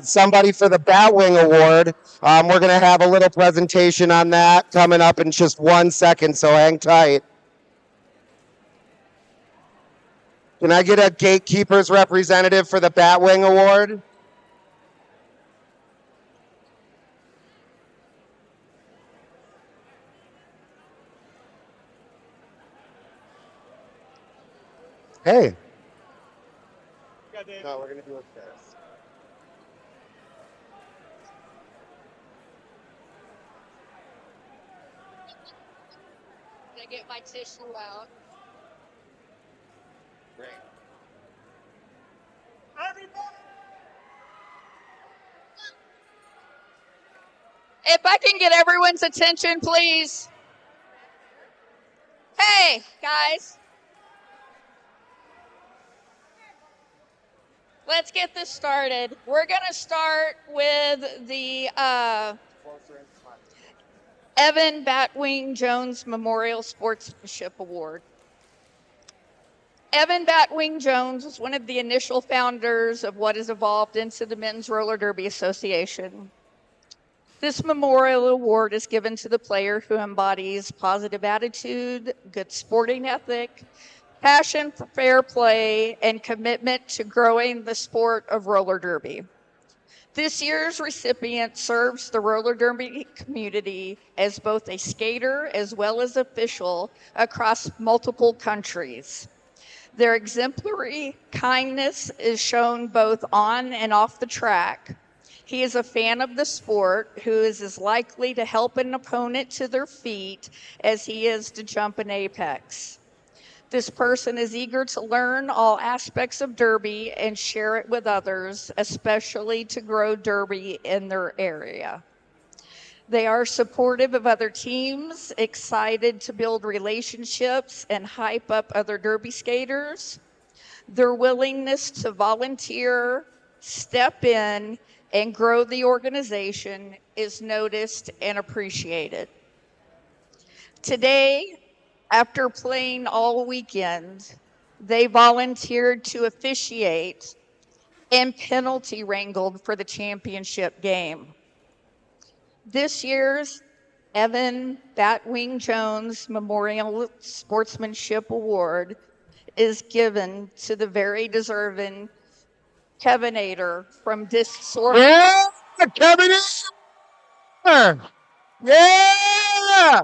somebody for the Batwing Award. We're going to have a little presentation on that coming up in just 1 second, so hang tight. Can I get a Gatekeepers representative for the Batwing Award? Hey. No, we're going to do it first. Gonna get my tissue out. Great. If I can get everyone's attention, please. Hey, guys. Let's get this started. We're going to start with the Evan Batwing Jones Memorial Sportsmanship Award. Evan Batwing Jones was one of the initial founders of what has evolved into the Men's Roller Derby Association. This memorial award is given to the player who embodies positive attitude, good sporting ethic, passion for fair play, and commitment to growing the sport of roller derby. This year's recipient serves the roller derby community as both a skater as well as official across multiple countries. Their exemplary kindness is shown both on and off the track. He is a fan of the sport who is as likely to help an opponent to their feet as he is to jump an apex. This person is eager to learn all aspects of derby and share it with others, especially to grow derby in their area. They are supportive of other teams, excited to build relationships and hype up other derby skaters. Their willingness to volunteer, step in, and grow the organization is noticed and appreciated. Today, after playing all weekend, they volunteered to officiate and penalty wrangled for the championship game. This year's Evan Batwing Jones Memorial Sportsmanship Award is given to the very deserving Kevinator from Disorder. Yeah, Kevin! Yeah!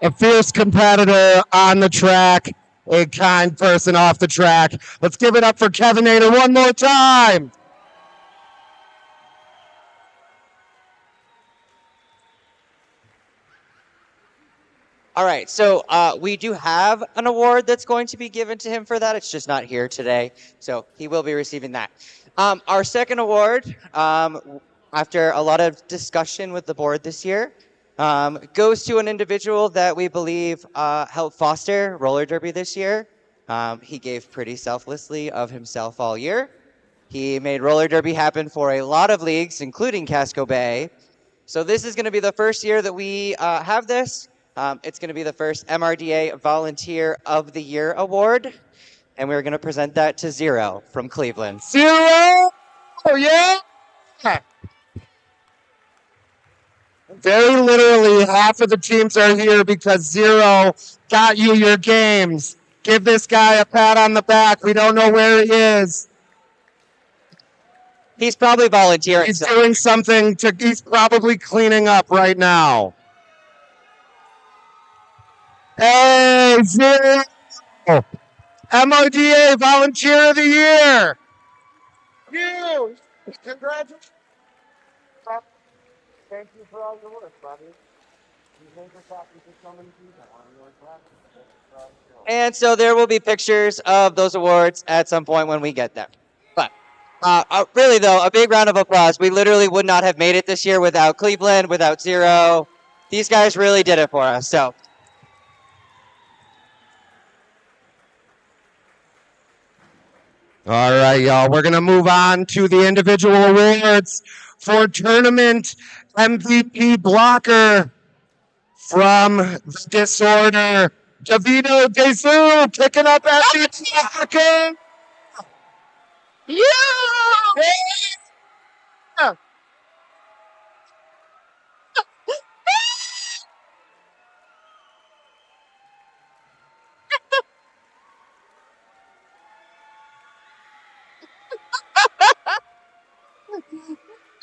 A fierce competitor on the track, a kind person off the track. Let's give it up for Kevinator one more time. All right, so we do have an award that's going to be given to him for that. It's just not here today, so he will be receiving that. Our second award, after a lot of discussion with the board this year, goes to an individual that we believe helped foster roller derby this year. He gave pretty selflessly of himself all year. He made roller derby happen for a lot of leagues, including Casco Bay. So this is going to be the first year that we have this. It's going to be the first MRDA Volunteer of the Year award, and we're going to present that to Zero from Cleveland. Zero! Oh, yeah! Very literally, half of the teams are here because Zero got you your games. Give this guy a pat on the back. We don't know where he is. He's probably volunteering. He's doing something he's probably cleaning up right now. Hey, Zero! MRDA Volunteer of the Year! You! Congratulations! Thank you for all your work, buddy. And so there will be pictures of those awards at some point when we get them. But really, though, a big round of applause. We literally would not have made it this year without Cleveland, without Zero. These guys really did it for us. So. All right, y'all. We're going to move on to the individual awards for tournament MVP blocker from the Disorder. Davino Desu picking up MVP blocker. Yeah! Yeah!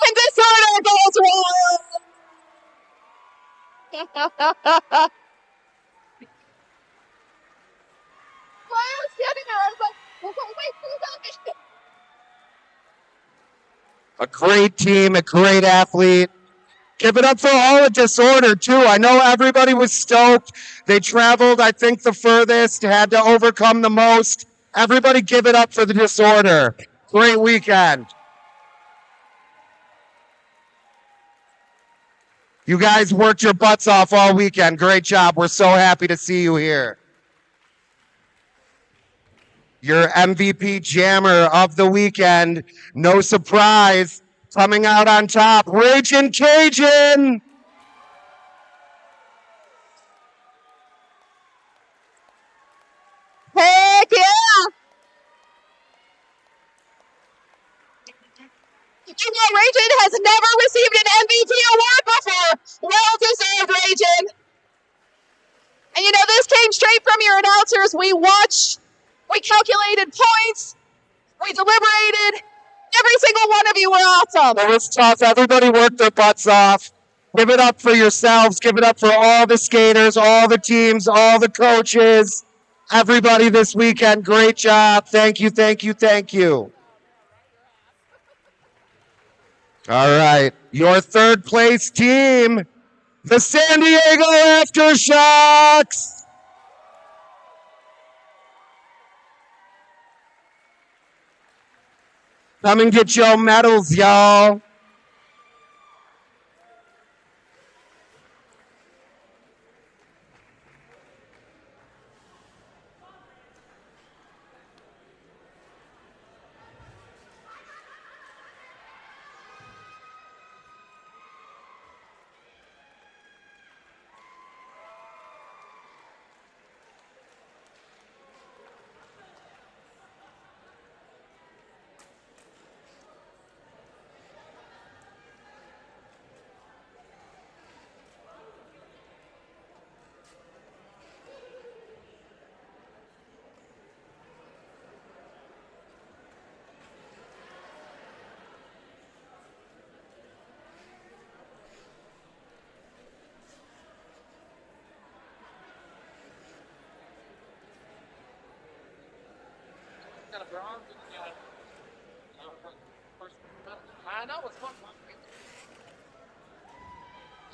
And Disorder goes wrong! Why I was standing there, I was like, wait, please. A great team, a great athlete. Give it up for all of Disorder, too. I know everybody was stoked. They traveled, I think, the furthest, had to overcome the most. Everybody give it up for the Disorder. Great weekend. You guys worked your butts off all weekend. Great job. We're so happy to see you here. Your MVP jammer of the weekend, no surprise, coming out on top, Ragin' Cajun. Heck yeah! You know, Ragin has never received an MVP award before. Well deserved, Ragin. And you know, this came straight from your announcers. We watched, we calculated points, we deliberated. Every single one of you were awesome. It was tough. Everybody worked their butts off. Give it up for yourselves. Give it up for all the skaters, all the teams, all the coaches, everybody this weekend. Great job. Thank you, thank you, thank you. All right. Your third place team, the San Diego Aftershocks. Come and get your medals, y'all.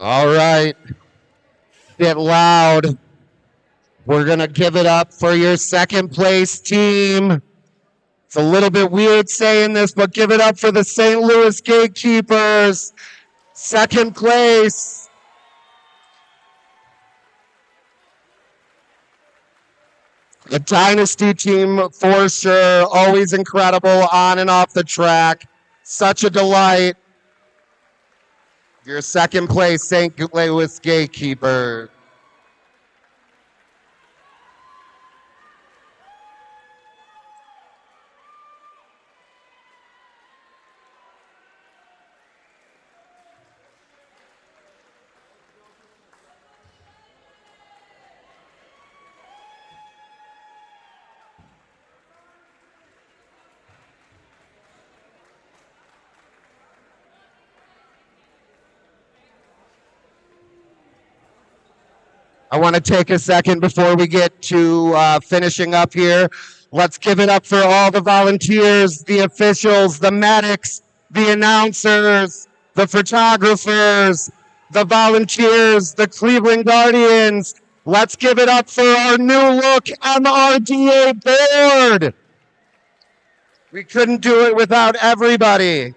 All right. Get loud. We're going to give it up for your second place team. It's a little bit weird saying this, but give it up for the St. Louis Gatekeepers. Second place. The Dynasty team for sure. Always incredible on and off the track. Such a delight. Your second place, St. Louis Gatekeeper. I want to take a second before we get to finishing up here. Let's give it up for all the volunteers, the officials, the medics, the announcers, the photographers, the volunteers, the Cleveland Guardians. Let's give it up for our new look MRDA board. We couldn't do it without everybody.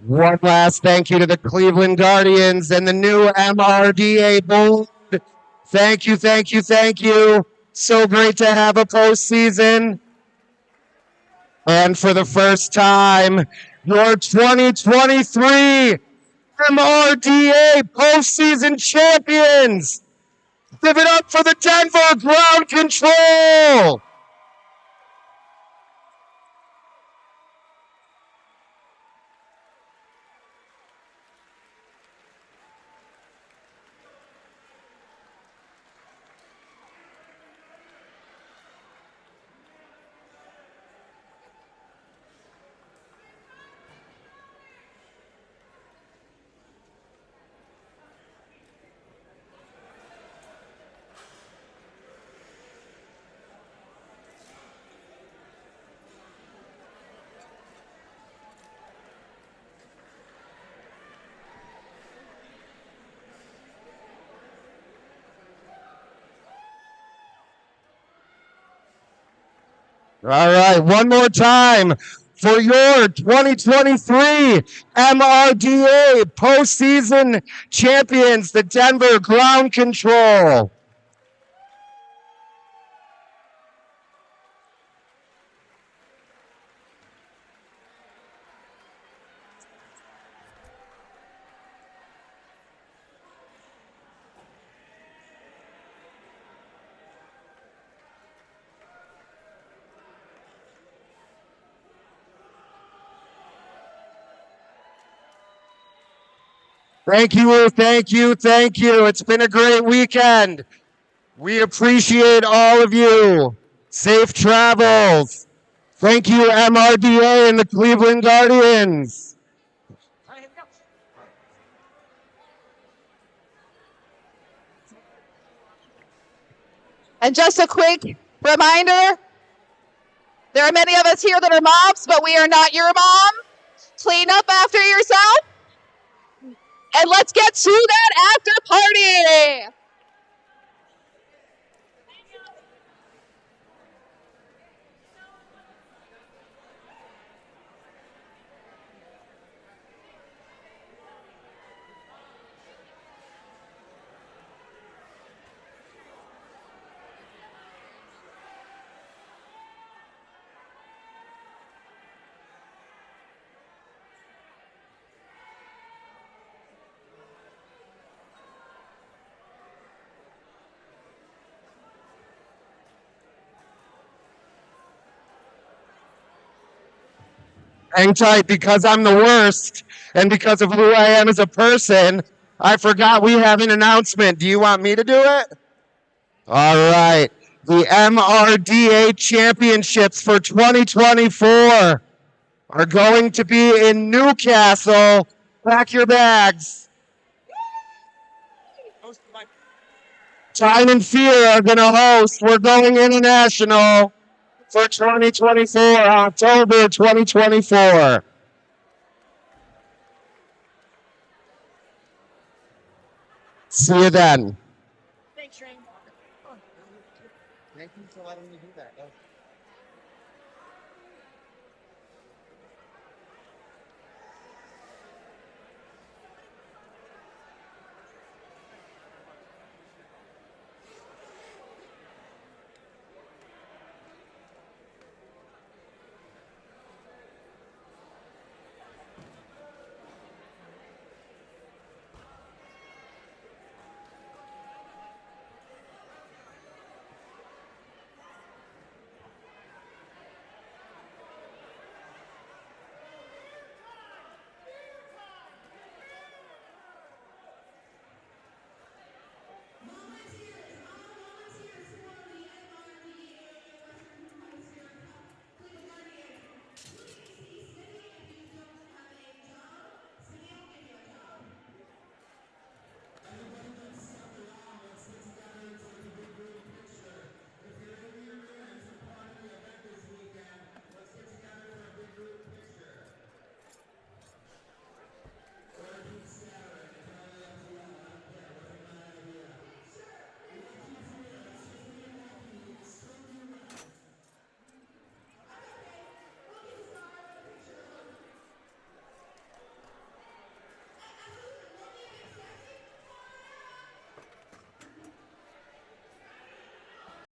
One last thank you to the Cleveland Guardians and the new MRDA board. Thank you, thank you, thank you. So great to have a postseason. And for the first time, your 2023 MRDA postseason champions. Give it up for the Denver Ground Control. All right, one more time for your 2023 MRDA postseason champions, the Denver Ground Control. Thank you, thank you, thank you. It's been a great weekend. We appreciate all of you. Safe travels. Thank you, MRDA and the Cleveland Guardians. And just a quick reminder, there are many of us here that are moms, but we are not your mom. Clean up after yourself. And let's get to that after party. Hang tight, because I'm the worst and because of who I am as a person, I forgot we have an announcement. Do you want me to do it? All right. The MRDA championships for 2024 are going to be in Newcastle. Pack your bags. Time and Fear are going to host. We're going international for 2024, October 2024. See you then.